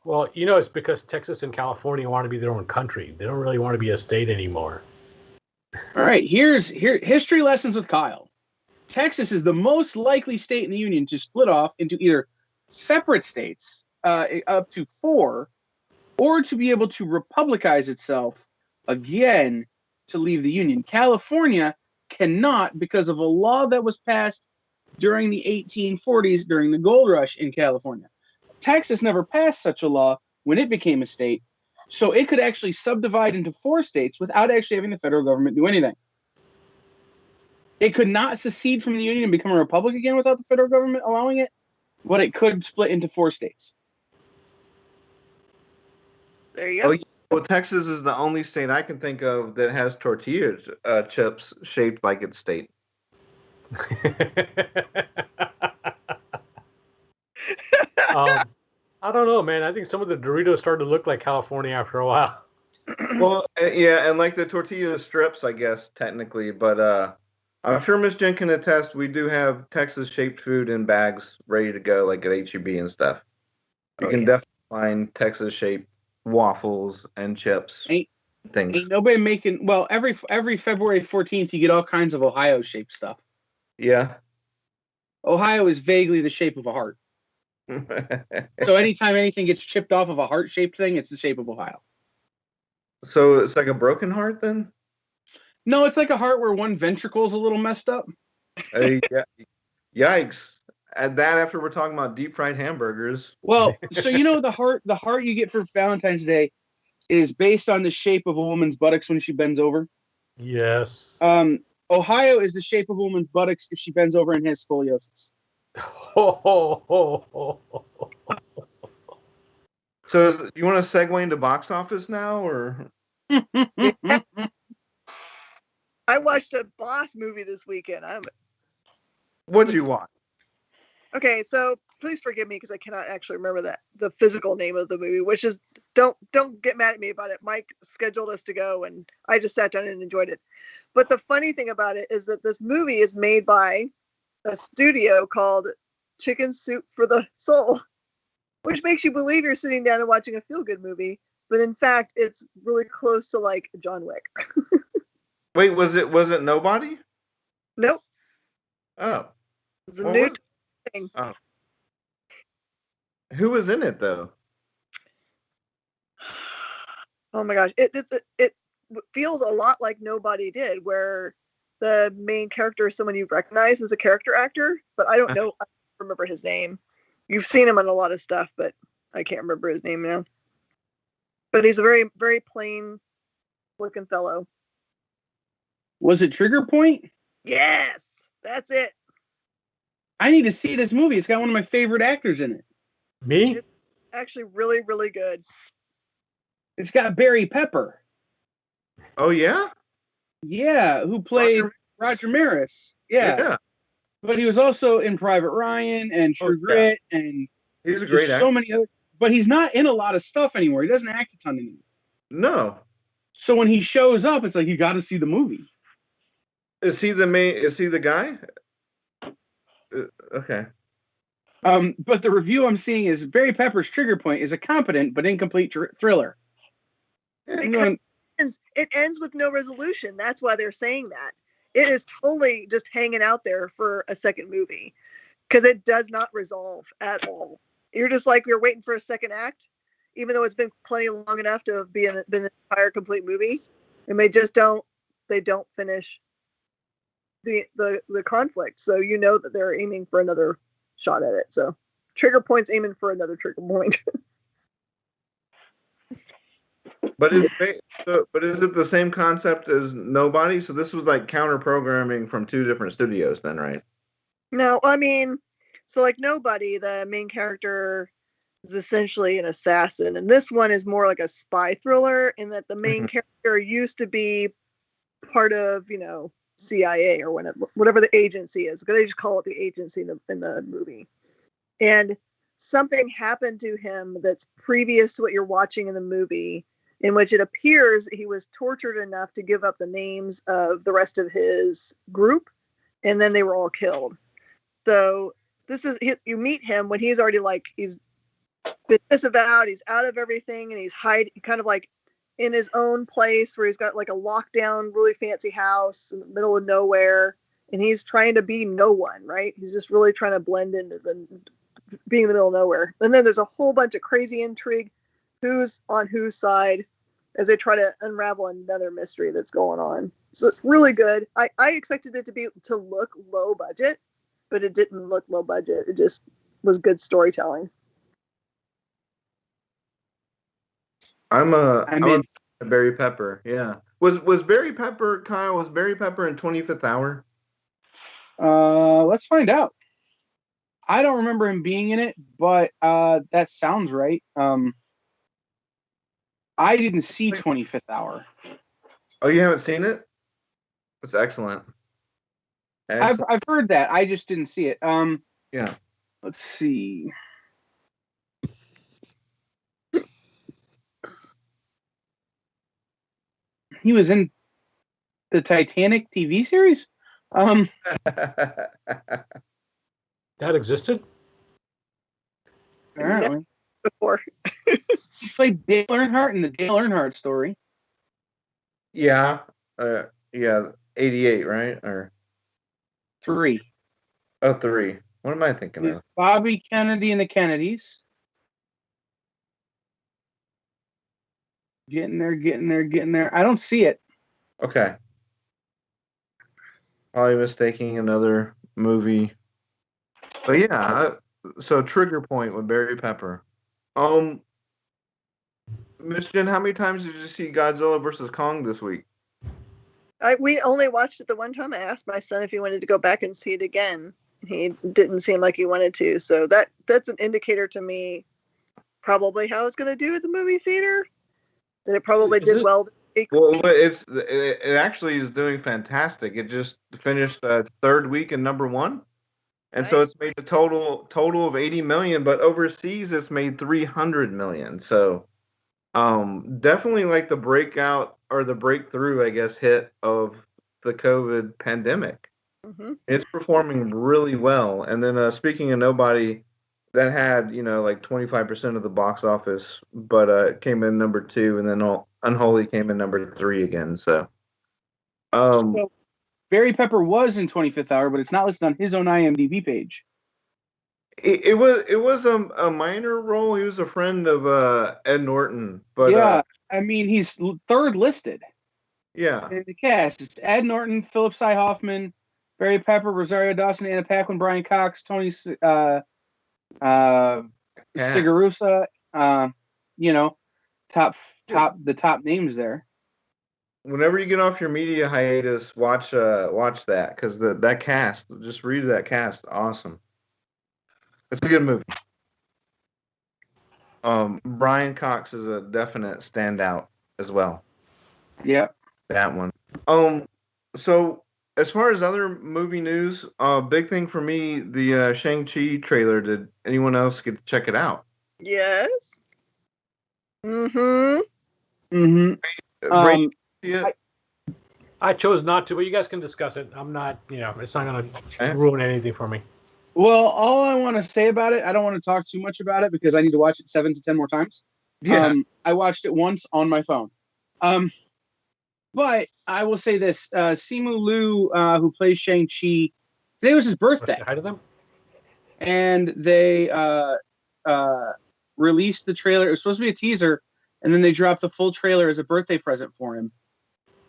Well, it's because Texas and California want to be their own country. They don't really want to be a state anymore. All right, here history lessons with Kyle. Texas is the most likely state in the union to split off into either separate states, up to 4, or to be able to republicize itself again to leave the Union. California cannot because of a law that was passed during the 1840s during the gold rush in California. Texas never passed such a law when it became a state, so it could actually subdivide into 4 states without actually having the federal government do anything. It could not secede from the Union and become a republic again without the federal government allowing it, but it could split into 4 states. There you go. Oh, yeah. Well, Texas is the only state I can think of that has tortilla chips shaped like its state. I don't know, man. I think some of the Doritos started to look like California after a while. Well, yeah, and like the tortilla strips, I guess technically, but I'm sure Miss Jen can attest. We do have Texas-shaped food in bags ready to go, like at HEB and stuff. You can definitely find Texas-shaped waffles and chips. Things. Ain't nobody making. Well, every February 14th, you get all kinds of Ohio-shaped stuff. Yeah. Ohio is vaguely the shape of a heart. So anytime anything gets chipped off of a heart-shaped thing, it's the shape of Ohio. So it's like a broken heart then? No, it's like a heart where one ventricle is a little messed up. Yeah. Yikes. Add that after we're talking about deep fried hamburgers. Well, so you know the heart you get for Valentine's Day is based on the shape of a woman's buttocks when she bends over. Yes. Ohio is the shape of a woman's buttocks if she bends over and has scoliosis. So you want to segue into box office now, or? Yeah. I watched a Boss movie this weekend. What'd you watch? Okay, so please forgive me because I cannot actually remember the physical name of the movie, which is don't get mad at me about it. Mike scheduled us to go and I just sat down and enjoyed it. But the funny thing about it is that this movie is made by a studio called Chicken Soup for the Soul, which makes you believe you're sitting down and watching a feel-good movie, but in fact it's really close to like John Wick. Wait, was it Nobody? Nope. Oh. It's a new thing. Oh. Who was in it though? Oh my gosh, it feels a lot like Nobody did, where the main character is someone you recognize as a character actor, but I don't know. I don't remember his name. You've seen him on a lot of stuff, but I can't remember his name now. But he's a very, very plain looking fellow. Was it Trigger Point? Yes, that's it. I need to see this movie. It's got one of my favorite actors in it. Me? It's actually really, really good. It's got Barry Pepper. Oh yeah? Yeah, who played Roger Maris. Yeah. But he was also in Private Ryan and True Grit, and he's a great actor. So many other. But he's not in a lot of stuff anymore. He doesn't act a ton anymore. No. So when he shows up, it's like you got to see the movie. Is he the main? Is he the guy? Okay. But the review I'm seeing is Barry Pepper's Trigger Point is a competent but incomplete thriller. It ends with no resolution. That's why they're saying that. It is totally just hanging out there for a second movie because it does not resolve at all. You're just like you're waiting for a second act, even though it's been plenty long enough to have been an entire complete movie, and they just don't finish the conflict. So you know that they're aiming for another shot at it. So Trigger Point's aiming for another trigger point. But is it the same concept as Nobody? So this was like counter programming from 2 different studios, then, right? No, I mean, so like Nobody, the main character is essentially an assassin, and this one is more like a spy thriller in that the main character used to be part of, CIA or whatever the agency is, because they just call it the agency in the movie. And something happened to him that's previous to what you're watching in the movie, in which it appears he was tortured enough to give up the names of the rest of his group, and then they were all killed. So you meet him when he's already he's been disavowed, he's out of everything, and he's kind of like in his own place where he's got like a lockdown, really fancy house in the middle of nowhere, and he's trying to be no one, right? He's just really trying to blend into the being in the middle of nowhere. And then there's a whole bunch of crazy intrigue, who's on whose side, as they try to unravel another mystery that's going on. So it's really good. I expected it to look low budget, but it didn't look low budget. It just was good storytelling. I'm I'm in. a Barry Pepper. Yeah. Was Barry Pepper, Kyle? Was Barry Pepper in 25th Hour? Let's find out. I don't remember him being in it, but that sounds right. I didn't see 25th Hour. Oh, you haven't seen it? It's excellent. I've heard that. I just didn't see it. Yeah. Let's see. He was in the Titanic TV series. That existed? Apparently, Before. he played Dale Earnhardt in the Dale Earnhardt story. Yeah. Yeah. 88, right? Or 3. 3. What am I thinking He's of? Bobby Kennedy and the Kennedys. Getting there. I don't see it. Okay. Probably mistaking another movie. But yeah, so Trigger Point with Barry Pepper. Miss Jen, how many times did you see Godzilla versus Kong this week? We only watched it the one time. I asked my son if he wanted to go back and see it again. He didn't seem like he wanted to. So that's an indicator to me, probably how it's going to do at the movie theater. That it probably did well this week. Well, it actually is doing fantastic. It just finished third week in #1, and Nice. so it's made a total of 80 million. But overseas, it's made 300 million. So, definitely like the breakout or the breakthrough, I guess, hit of the COVID pandemic. Mm-hmm. It's performing really well. And then speaking of nobody, that had like 25% of the box office, but it came in #2, and then Unholy came in #3 again. So, So, Barry Pepper was in 25th Hour, but it's not listed on his own IMDb page. it was a minor role. He was a friend of Ed Norton, but yeah, I mean he's third listed. Yeah. In the cast, it's Ed Norton, Philip Sy Hoffman, Barry Pepper, Rosario Dawson, Anna Paquin, Brian Cox, Tony Sigurusa. The top names there. Whenever you get off your media hiatus, watch that, because that cast, just read that cast, awesome. It's a good movie. Brian Cox is a definite standout as well. Yeah, that one. So as far as other movie news, big thing for me, the Shang-Chi trailer. Did anyone else get to check it out? Yes. Mm-hmm. Brady, see it? I chose not to, but you guys can discuss it. I'm not, it's not going to ruin anything for me. Well, all I want to say about it, I don't want to talk too much about it because I need to watch it 7 to 10 more times. Yeah. I watched it once on my phone. But I will say this: Simu Liu, who plays Shang-Chi, today was his birthday. Hi to them. And they released the trailer. It was supposed to be a teaser, and then they dropped the full trailer as a birthday present for him.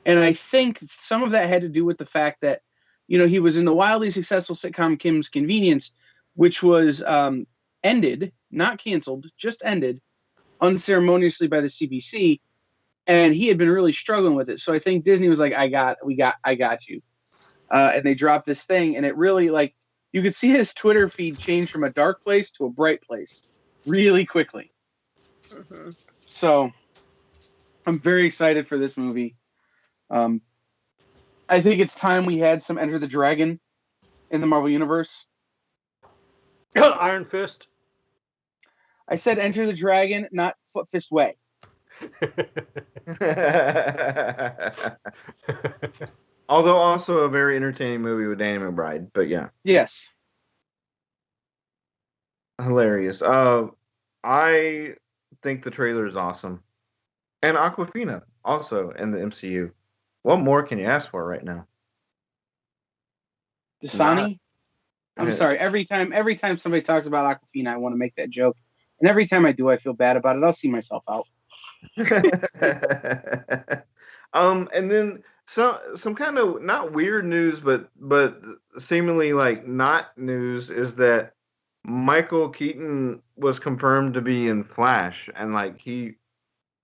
And I think some of that had to do with the fact that, he was in the wildly successful sitcom Kim's Convenience, which was ended, not canceled, just ended unceremoniously by the CBC. And he had been really struggling with it. So I think Disney was like, I got you. And they dropped this thing, and it really, like, you could see his Twitter feed change from a dark place to a bright place really quickly. Mm-hmm. So I'm very excited for this movie. I think it's time we had some Enter the Dragon in the Marvel Universe. Iron Fist. I said Enter the Dragon, not Foot Fist Way. Although also a very entertaining movie with Danny McBride, but yeah. Yes. Hilarious. I think the trailer is awesome. And Aquafina also in the MCU. What more can you ask for right now? Dasani? I'm sorry. Every time somebody talks about Aquafina, I want to make that joke, and every time I do, I feel bad about it. I'll see myself out. And then some kind of not weird news, but seemingly like not news is that Michael Keaton was confirmed to be in Flash, and like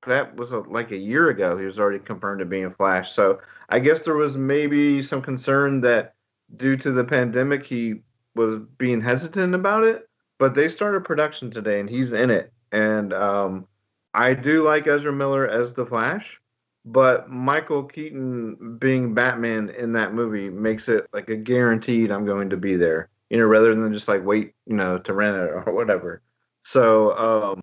that was like a year ago. He was already confirmed to be in Flash. So I guess there was maybe some concern that due to the pandemic, he was being hesitant about it. But they started production today, and he's in it. And I do like Ezra Miller as the Flash, but Michael Keaton being Batman in that movie makes it like a guaranteed I'm going to be there. Rather than just like wait, to rent it or whatever. So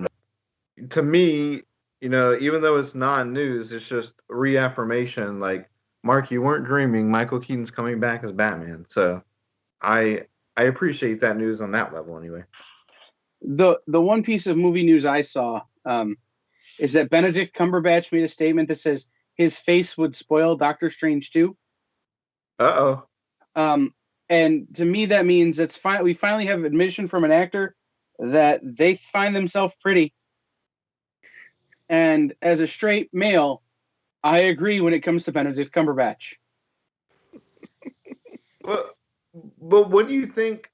to me, even though it's non-news, it's just reaffirmation. Like, Mark, you weren't dreaming. Michael Keaton's coming back as Batman. So I appreciate that news on that level, anyway. The one piece of movie news I saw is that Benedict Cumberbatch made a statement that says his face would spoil Doctor Strange 2. Uh-oh. And to me, that means it's fine. We finally have admission from an actor that they find themselves pretty. And as a straight male, I agree when it comes to Benedict Cumberbatch. But what do you think?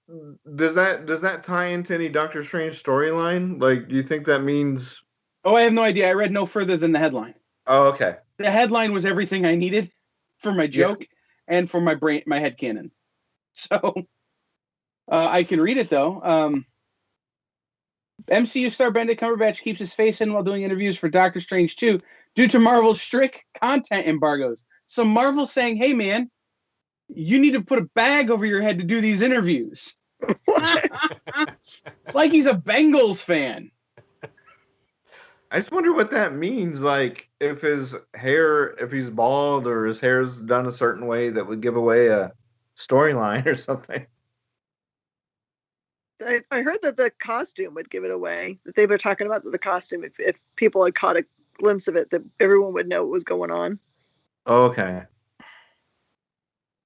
Does that tie into any Doctor Strange storyline? Like, do you think that means? Oh, I have no idea. I read no further than the headline. Oh, okay. The headline was everything I needed for my joke and for my headcanon. So I can read it though. MCU star Benedict Cumberbatch keeps his face in while doing interviews for Doctor Strange 2 due to Marvel's strict content embargoes. So Marvel's saying, hey man, you need to put a bag over your head to do these interviews. It's like he's a Bengals fan. I just wonder what that means. Like, if he's bald or his hair's done a certain way that would give away a storyline or something. I heard that the costume would give it away. That they were talking about the costume. If people had caught a glimpse of it, that everyone would know what was going on. Okay.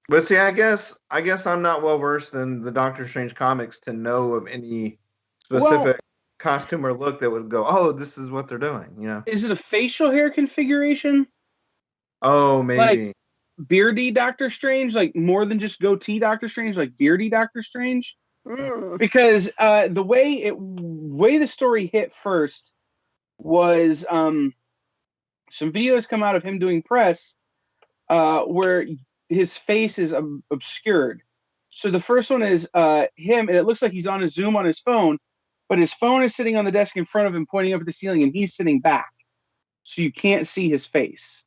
But see, I guess I'm not well versed in the Doctor Strange comics to know of any specific costume or look that would go, oh, this is what they're doing. Is it a facial hair configuration? Oh, maybe. Like beardy Doctor Strange, like more than just goatee Doctor Strange, like beardy Doctor Strange. Because the way the story hit first was some videos come out of him doing press where his face is obscured. So the first one is him, and it looks like he's on a Zoom on his phone, but his phone is sitting on the desk in front of him, pointing up at the ceiling, and he's sitting back, so you can't see his face.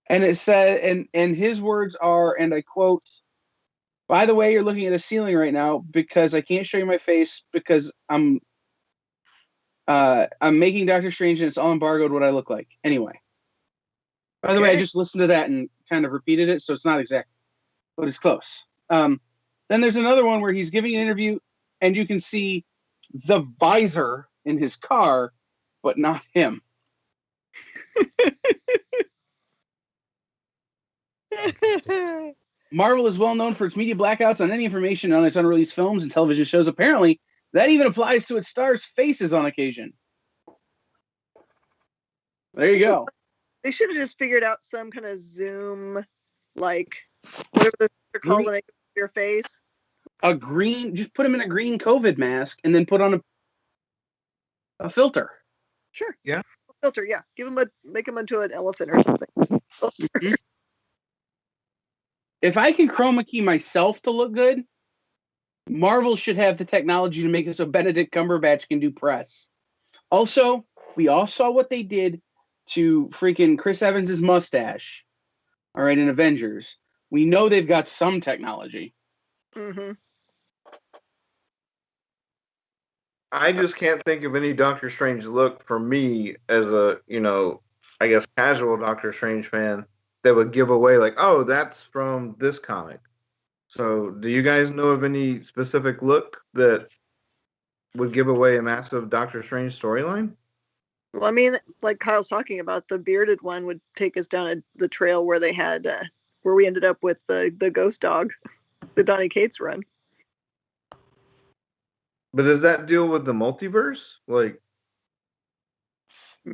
And it said, and his words are, and I quote, "By the way, you're looking at a ceiling right now because I can't show you my face because I'm making Doctor Strange and it's all embargoed what I look like." Anyway. By the way, I just listened to that and kind of repeated it, so it's not exact, but it's close. Then there's another one where he's giving an interview and you can see the visor in his car, but not him. Marvel is well known for its media blackouts on any information on its unreleased films and television shows. Apparently, that even applies to its stars' faces on occasion. There you go. They should have just figured out some kind of Zoom, like whatever they're called when they go to your face. Just put him in a green COVID mask and then put on a filter. Sure. Yeah. Filter, yeah. Make him into an elephant or something. Mm-hmm. If I can chroma key myself to look good, Marvel should have the technology to make it so Benedict Cumberbatch can do press. Also, we all saw what they did to freaking Chris Evans' mustache. All right, in Avengers. We know they've got some technology. Mm-hmm. I just can't think of any Doctor Strange look for me as a, I guess casual Doctor Strange fan that would give away like, oh, that's from this comic. So do you guys know of any specific look that would give away a massive Doctor Strange storyline? Well, I mean, like Kyle's talking about, the bearded one would take us down the trail where they had, where we ended up with the ghost dog, the Donny Cates run. But does that deal with the multiverse? Like,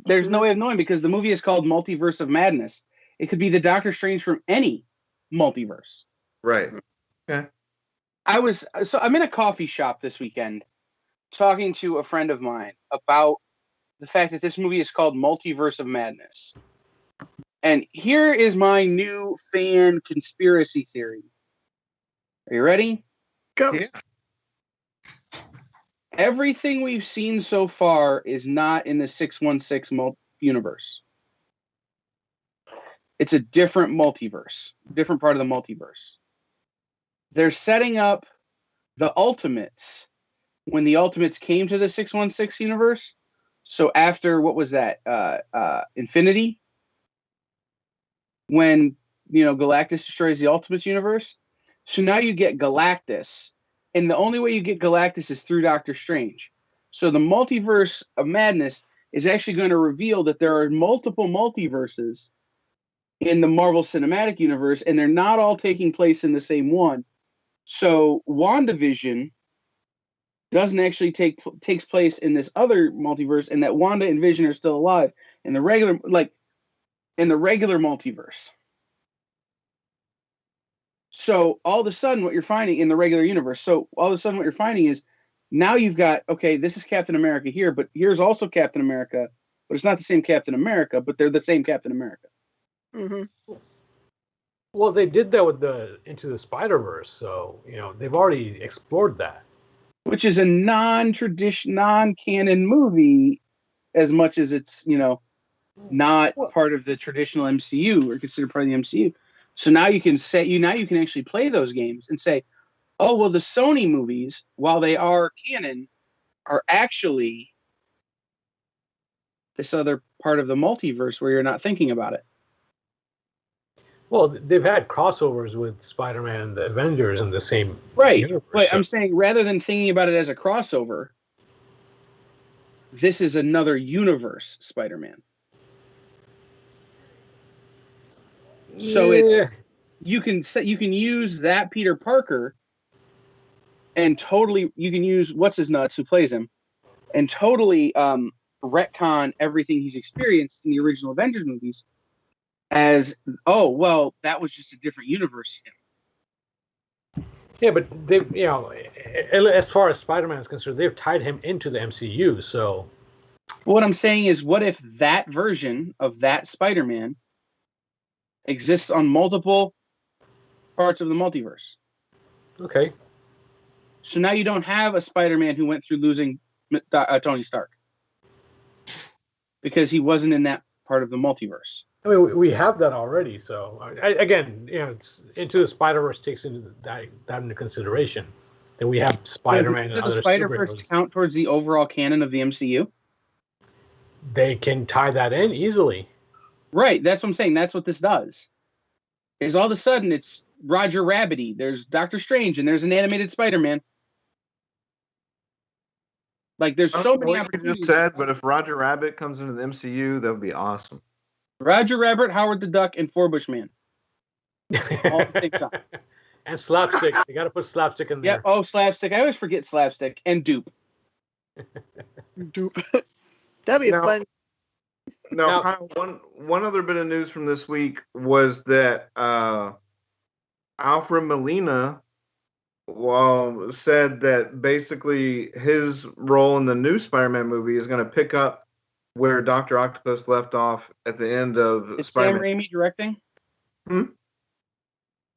There's no way of knowing because the movie is called Multiverse of Madness. It could be the Doctor Strange from any multiverse. right? Okay. I'm in a coffee shop this weekend talking to a friend of mine about the fact that this movie is called Multiverse of Madness. And here is my new fan conspiracy theory. Are you ready? Go. Yeah. Everything we've seen so far is not in the 616 universe. It's a different multiverse, different part of the multiverse. They're setting up the Ultimates when the Ultimates came to the 616 universe. So after, what was that? Infinity? When, Galactus destroys the Ultimates universe. So now you get Galactus. And the only way you get Galactus is through Doctor Strange. So the Multiverse of Madness is actually going to reveal that there are multiple multiverses in the Marvel Cinematic Universe, and they're not all taking place in the same one. So WandaVision doesn't actually takes place in this other multiverse, and that Wanda and Vision are still alive in the regular multiverse. So all of a sudden, what you're finding in the regular universe, is now you've got, okay, this is Captain America here, but here's also Captain America, but it's not the same Captain America, but they're the same Captain America. Mm-hmm. Well, they did that with the Into the Spider-Verse, so they've already explored that. Which is a non-canon movie, as much as it's not part of the traditional MCU or considered part of the MCU. So now you can actually play those games and say, oh well, the Sony movies, while they are canon, are actually this other part of the multiverse where you're not thinking about it. Well, they've had crossovers with Spider-Man and the Avengers in the same universe. But I'm saying rather than thinking about it as a crossover, this is another universe Spider-Man. So it's you can use that Peter Parker and totally you can use what's his nuts who plays him and totally retcon everything he's experienced in the original Avengers movies as, oh well, that was just a different universe. Yeah, but they've as far as Spider-Man is concerned, they've tied him into the MCU. So what I'm saying is, what if that version of that Spider-Man exists on multiple parts of the multiverse? Okay. So now you don't have a Spider-Man who went through losing Tony Stark because he wasn't in that part of the multiverse. I mean, we have that already. So again, it's Into the Spider-Verse takes into that into consideration. Then we have Spider-Man and other superheroes. Does the Spider-Verse count towards the overall canon of the MCU? They can tie that in easily. Right, that's what I'm saying. That's what this does. Is all of a sudden it's Roger Rabbity, there's Doctor Strange, and there's an animated Spider-Man. Like there's so many opportunities. You just said, but if Roger Rabbit comes into the MCU, that would be awesome. Roger Rabbit, Howard the Duck, and Four Bushman. All at the same time. And Slapstick. You got to put Slapstick in there. Yeah. Oh, Slapstick. I always forget Slapstick. And Dupe. Dupe. That'd be fun. Now, Kyle, one other bit of news from this week was that Alfred Molina said that basically his role in the new Spider-Man movie is going to pick up where Dr. Octopus left off at the end of Is Spider-Man. Sam Raimi directing? Hmm?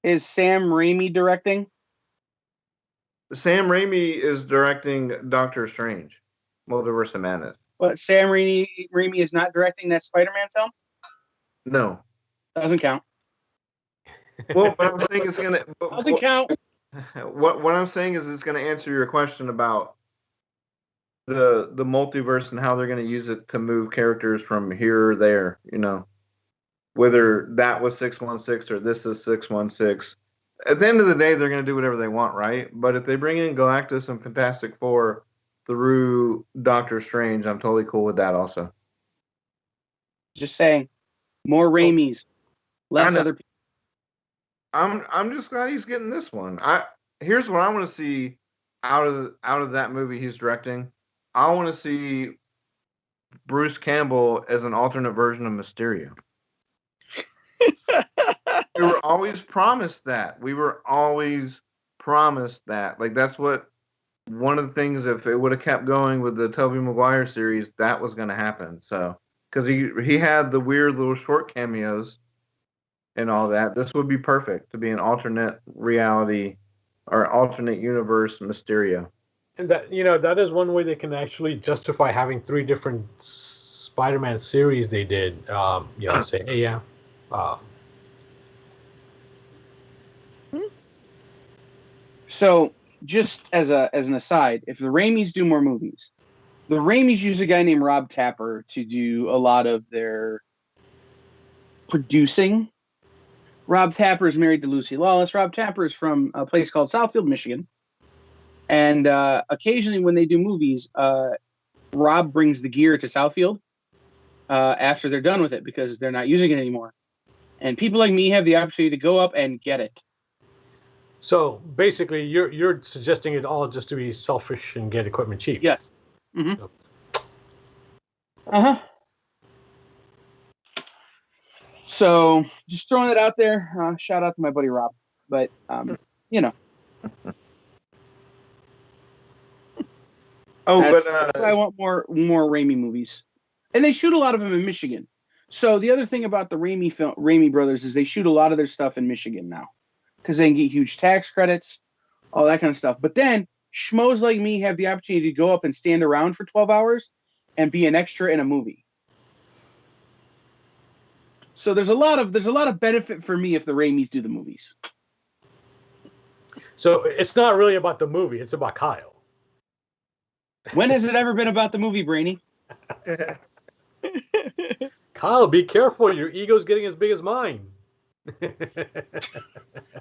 Is Sam Raimi directing? Sam Raimi is directing Doctor Strange, Multiverse of Madness. But Sam Raimi is not directing that Spider-Man film? No. Doesn't count. Well, what I'm saying is gonna doesn't count. What I'm saying is it's gonna answer your question about the multiverse and how they're gonna use it to move characters from here or there, whether that was 616 or this is 616. At the end of the day, they're gonna do whatever they want, right? But if they bring in Galactus and Fantastic Four through Doctor Strange, I'm totally cool with that also. Just saying. More Raimis. Less other people. I'm just glad he's getting this one. Here's what I want to see out of that movie he's directing, I want to see Bruce Campbell as an alternate version of Mysterio. We were always promised that. We were always promised that. Like that's what one of the things. If it would have kept going with the Tobey Maguire series, that was going to happen. So because he had the weird little short cameos and all that, this would be perfect to be an alternate reality or alternate universe Mysterio. And that that is one way they can actually justify having three different Spider-Man series they did. Say, hey, yeah. Uh, So, just as an aside, if the Raimis do more movies, the Raimis use a guy named Rob Tapper to do a lot of their producing. Rob Tapper is married to Lucy Lawless. Rob Tapper is from a place called Southfield, Michigan. And occasionally when they do movies, Rob brings the gear to Southfield after they're done with it because they're not using it anymore. And people like me have the opportunity to go up and get it. So basically, you're suggesting it all just to be selfish and get equipment cheap. Yes. Mm-hmm. Uh-huh. So just throwing it out there. Shout out to my buddy Rob. But, that's why I want more Raimi movies. And they shoot a lot of them in Michigan. So the other thing about the Raimi brothers is they shoot a lot of their stuff in Michigan now. Because they can get huge tax credits, all that kind of stuff. But then schmoes like me have the opportunity to go up and stand around for 12 hours and be an extra in a movie. So there's a lot of benefit for me if the Raimis do the movies. So it's not really about the movie; it's about Kyle. When has it ever been about the movie, Brainy? Kyle, be careful! Your ego's getting as big as mine.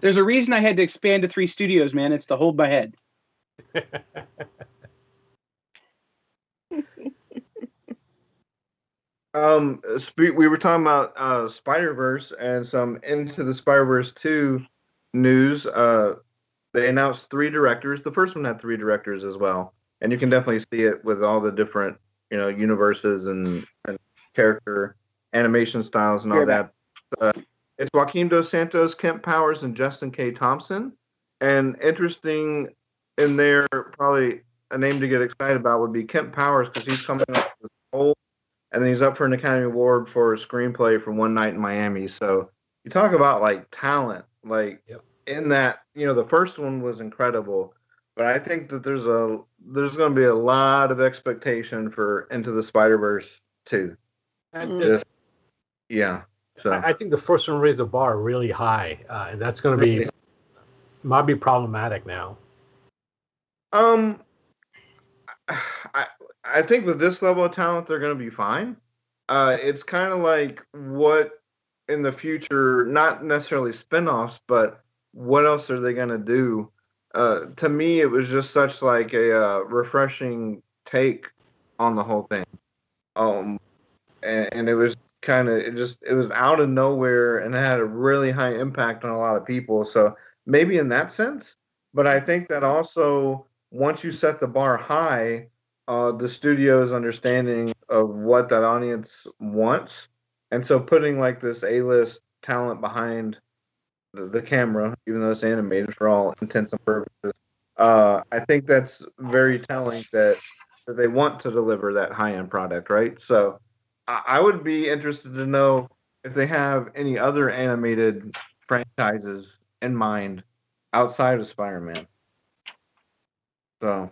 There's a reason I had to expand to 3 studios, man. It's to hold my head. We were talking about Spider-Verse and some Into the Spider-Verse 2 news. They announced 3 directors. The first one had 3 directors as well, and you can definitely see it with all the different universes and character animation styles and all that. It's Joaquin Dos Santos, Kent Powers, and Justin K. Thompson. And interesting in there, probably a name to get excited about would be Kent Powers because he's coming up with Soul, and then he's up for an Academy Award for a screenplay for One Night in Miami. So you talk about like talent, like in that the first one was incredible, but I think that there's going to be a lot of expectation for Into the Spider-Verse 2. Yeah. So I think the first one raised the bar really high, and that's going to might be problematic now. I think with this level of talent, they're going to be fine. It's kind of like what in the future, not necessarily spinoffs, but what else are they going to do? To me, it was just such like a refreshing take on the whole thing. And it was it was out of nowhere and it had a really high impact on a lot of people. So maybe in that sense, but I think that also once you set the bar high, the studio's understanding of what that audience wants, and so putting like this A-list talent behind the camera, even though it's animated for all intents and purposes, I think that's very telling that they want to deliver that high-end product, right? So I would be interested to know if they have any other animated franchises in mind outside of Spider-Man. So,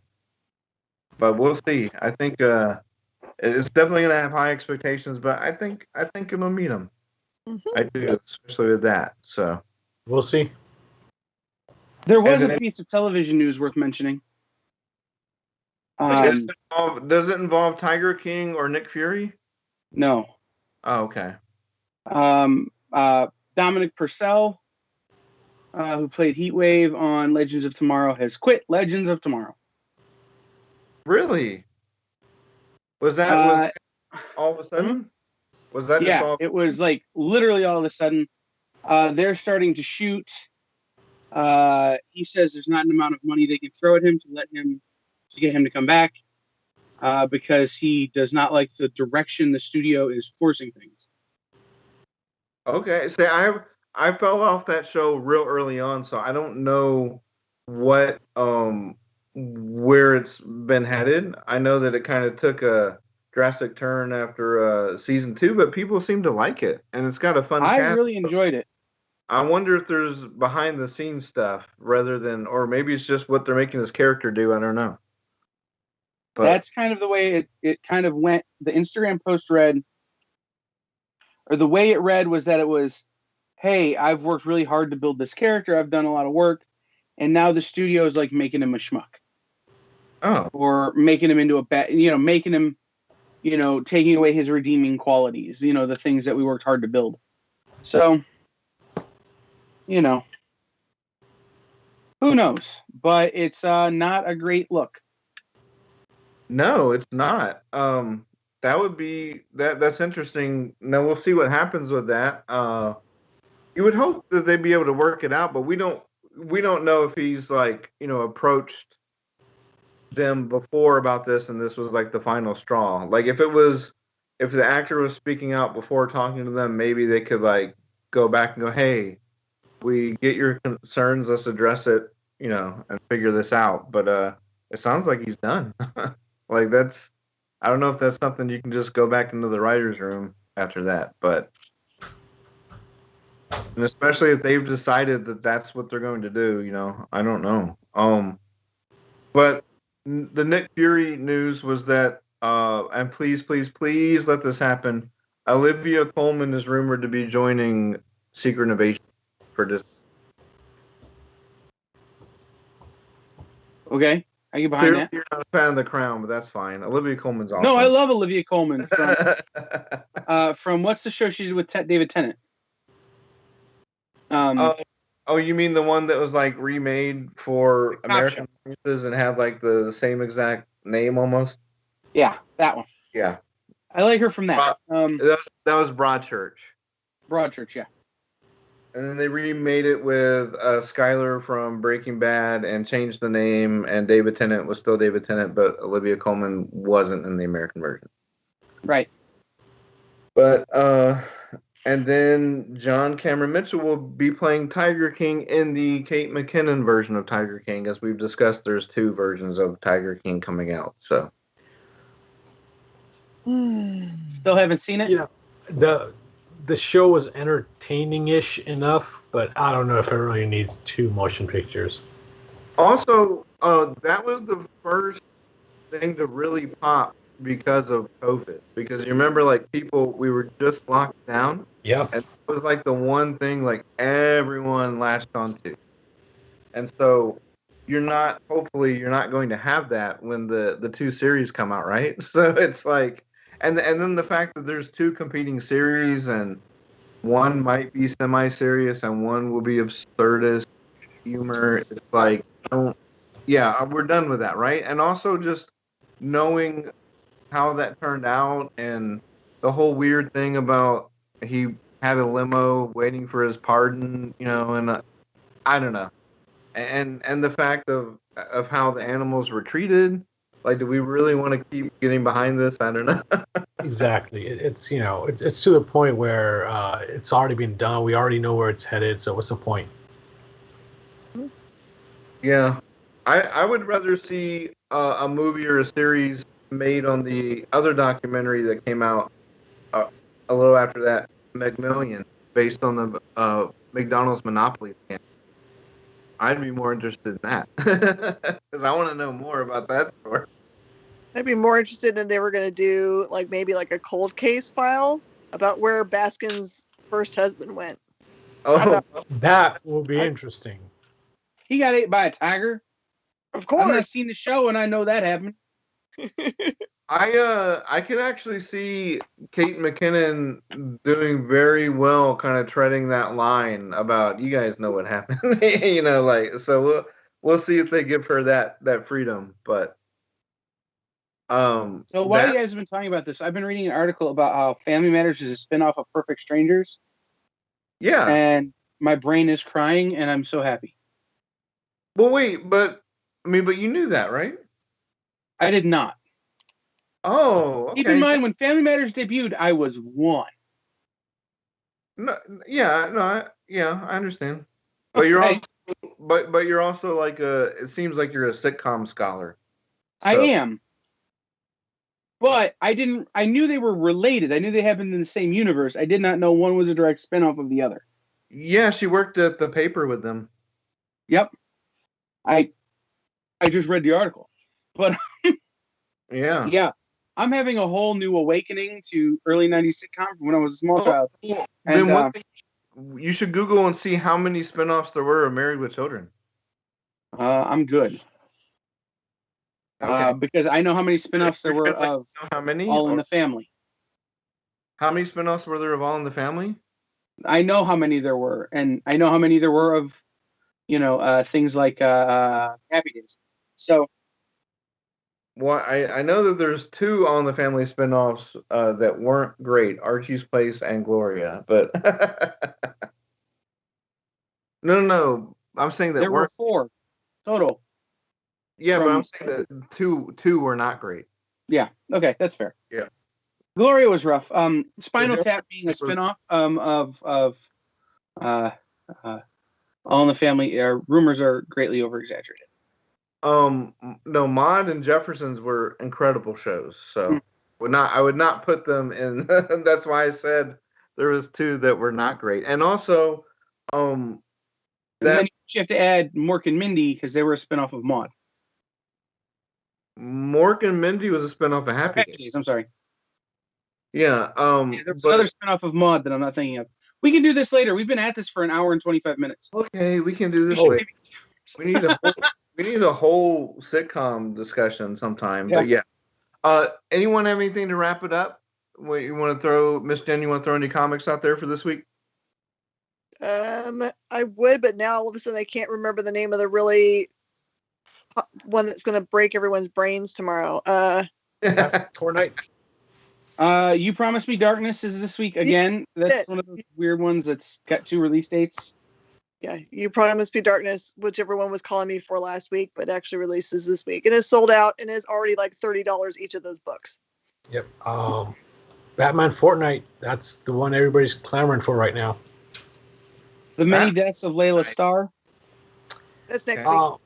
but we'll see. I think it's definitely going to have high expectations, but I think it'll meet them. Mm-hmm. I do, especially with that. So we'll see. There was a piece of television news worth mentioning. Does it involve Tiger King or Nick Fury? No. Oh, okay. Dominic Purcell, who played Heatwave on Legends of Tomorrow, has quit Legends of Tomorrow. Really? Was that all of a sudden? Was that it was like literally all of a sudden. They're starting to shoot He says there's not an amount of money they can throw at him to get him to come back, because he does not like the direction the studio is forcing things. Okay, see, I fell off that show real early on, so I don't know what where it's been headed. I know that it kind of took a drastic turn after season 2, but people seem to like it, and it's got a fun I cast. really enjoyed it. I wonder if there's behind the scenes stuff rather than, or maybe it's just what they're making his character do. I don't know. But That's kind of the way it kind of went. The Instagram post read, or the way it read was that it was, hey, I've worked really hard to build this character. I've done a lot of work. And now the studio is like making him a schmuck. oh, Or making him into a bad, making him, taking away his redeeming qualities, the things that we worked hard to build. So, who knows? But it's not a great look. no, it's not. That would be that's interesting. Now we'll see what happens with that. You would hope that they'd be able to work it out, but we don't know if he's like, approached them before about this and this was like the final straw. Like if the actor was speaking out before talking to them, maybe they could like go back and go, "Hey, we get your concerns, let's address it, and figure this out." But it sounds like he's done. Like I don't know if that's something you can just go back into the writer's room after that, but and especially if they've decided that that's what they're going to do, I don't know. But the Nick Fury news was that, and please, please, please let this happen. Olivia Colman is rumored to be joining Secret Invasion for Disney. Okay, I get behind that. You're not a fan of The Crown, but that's fine. Olivia Colman's awesome. No, I love Olivia Colman from what's the show she did with David Tennant? Oh, you mean the one that was like remade for American audiences and had like the same exact name almost? Yeah, that one. Yeah, I like her from that. That was Broadchurch. Broadchurch, yeah. And then they remade it with Skylar from Breaking Bad and changed the name, and David Tennant was still David Tennant, but Olivia Colman wasn't in the American version. Right. But and then John Cameron Mitchell will be playing Tiger King in the Kate McKinnon version of Tiger King. As we've discussed, there's 2 versions of Tiger King coming out. So still haven't seen it. The show was entertaining-ish enough, but I don't know if it really needs 2 motion pictures. Also, that was the first thing to really pop because of COVID. Because you remember, like, we were just locked down. Yeah. And it was like the one thing like everyone latched onto. And so hopefully you're not going to have that when the 2 series come out, right? So it's like, and then the fact that there's 2 competing series and one might be semi-serious and one will be absurdist humor. It's like, we're done with that, right? And also just knowing how that turned out and the whole weird thing about he had a limo waiting for his pardon, and I don't know. And the fact of how the animals were treated, like, do we really want to keep getting behind this? I don't know. Exactly. It's it's to the point where it's already been done. We already know where it's headed. So what's the point? Yeah, I would rather see a movie or a series made on the other documentary that came out a little after that, Macmillian, based on the McDonald's monopoly. I'd be more interested in that because I want to know more about that story. I'd be more interested in they were going to do maybe a cold case file about where Baskin's first husband went. Oh, that will be interesting. He got ate by a tiger. Of course. I've not seen the show, and I know that happened. I can actually see Kate McKinnon doing very well, kind of treading that line about, you guys know what happened, so we'll see if they give her that freedom. But so while you guys have been talking about this, I've been reading an article about how Family Matters is a spinoff of Perfect Strangers. Yeah, and my brain is crying, and I'm so happy. Well, wait, but you knew that, right? I did not. Oh, okay. Keep in mind, when Family Matters debuted, I was 1. No, yeah, no, I understand. But you're Okay. also, but you're also like it seems like you're a sitcom scholar. I So, am. But I knew they were related. I knew they happened in the same universe. I did not know one was a direct spinoff of the other. yeah, she worked at the paper with them. Yep. I just read the article. But Yeah. yeah, I'm having a whole new awakening to early 90s sitcom from when I was a small child. Then And one thing you should Google and see how many spinoffs there were of Married with Children. I'm good. Okay. Because I know how many spinoffs there were of how many? All in the Family. How many spinoffs were there of All in the Family? I know how many there were, and I know how many there were of, things like Happy Days. So, Well, I know that there's 2 All in the Family spinoffs that weren't great, Archie's Place and Gloria, but no. I'm saying that there were weren't. 4 total. Yeah, but I'm from- saying that two were not great. Yeah, okay, that's fair. Yeah. Gloria was rough. Spinal The Tap being a difference was- spinoff of All in the Family, rumors are greatly over-exaggerated. No, Maude and Jeffersons were incredible shows, so I would not put them in. That's why I said there was 2 that were not great, and also, And then you have to add Mork and Mindy because they were a spinoff of Maude. Mork and Mindy was a spinoff of Happy Days. Days. I'm sorry. Yeah. There was another spinoff of Maude that I'm not thinking of. We can do this later. We've been at this for an hour and 25 minutes. Okay, we can do this later. We need a whole sitcom discussion sometime. Yeah. But yeah. Anyone have anything to wrap it up? What you want to throw, Miss Jen? You want to throw any comics out there for this week? I would, but now all of a sudden I can't remember the name of the really one that's going to break everyone's brains tomorrow. Tornite. You Promised Me Darkness is this week again. That's one of those weird ones that's got 2 release dates. Yeah, You Promised Me Darkness, which everyone was calling me for last week, but actually releases this week. It is sold out and is already like $30 each of those books. Yep. Batman Fortnite. That's the one everybody's clamoring for right now. The Many Deaths of Layla Starr. That's next week.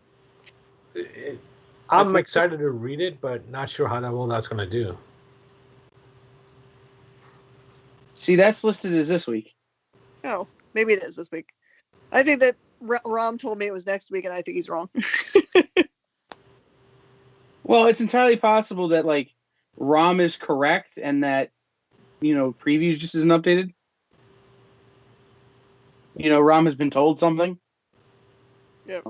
I'm excited to read it, but not sure how well that's going to do. See, that's listed as this week. Oh, maybe it is this week. I think that Rom told me it was next week, and I think he's wrong. Well, it's entirely possible that like Rom is correct and that previews just isn't updated. Rom has been told something. Yep.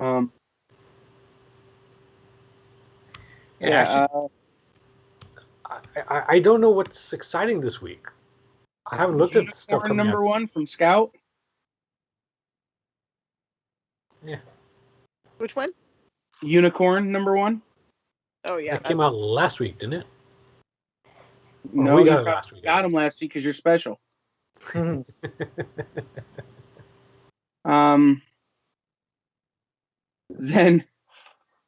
I don't know what's exciting this week. I haven't looked at stuff coming number out. 1 from Scout. Yeah. Which one? Unicorn number 1. Oh yeah, That came out last week, didn't it? No, we you got it last week. Got him last week because you're special. Then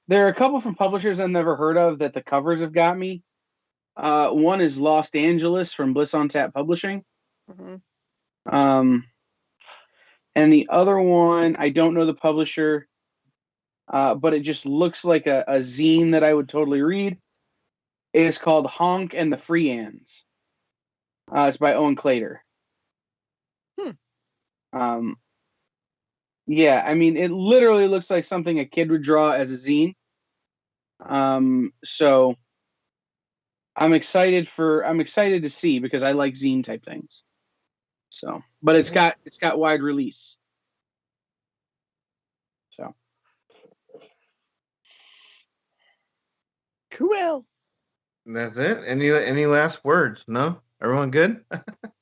there are a couple from publishers I've never heard of that the covers have got me. One is Los Angeles from Bliss on Tap Publishing. Mm-hmm. And the other one, I don't know the publisher, but it just looks like a zine that I would totally read. It's called Honk and the Freeans. It's by Owen Clater. Yeah, I mean, it literally looks like something a kid would draw as a zine. So I'm excited to see because I like zine type things. So, but it's got wide release. So cool. That's it. Any last words? No? Everyone good?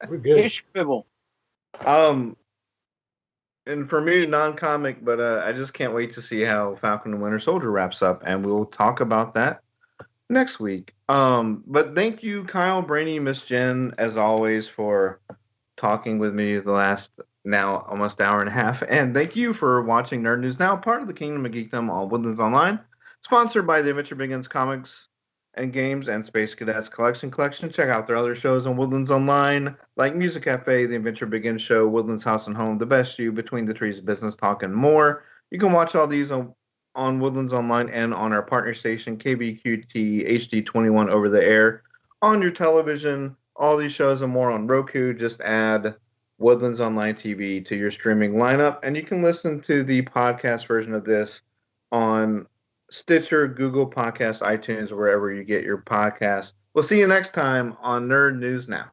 We're good. Ish Bibble. And for me, non-comic, but I just can't wait to see how Falcon and Winter Soldier wraps up, and we'll talk about that next week. But thank you, Kyle, Brainy, Miss Jen, as always, for talking with me the last now almost hour and a half. And thank you for watching Nerd News Now, part of the Kingdom of Geekdom on Woodlands Online, sponsored by the Adventure Begins Comics and Games and Space Cadets Collection. Check out their other shows on Woodlands Online, like Music Cafe, The Adventure Begins Show, Woodlands House and Home, The Best You, Between the Trees, Business Talk, and more. You can watch all these on Woodlands Online and on our partner station, KBQT HD21 over the air, on your television. All these shows and more on Roku. Just add Woodlands Online TV to your streaming lineup, and you can listen to the podcast version of this on Stitcher, Google Podcasts, iTunes, wherever you get your podcasts. We'll see you next time on Nerd News Now.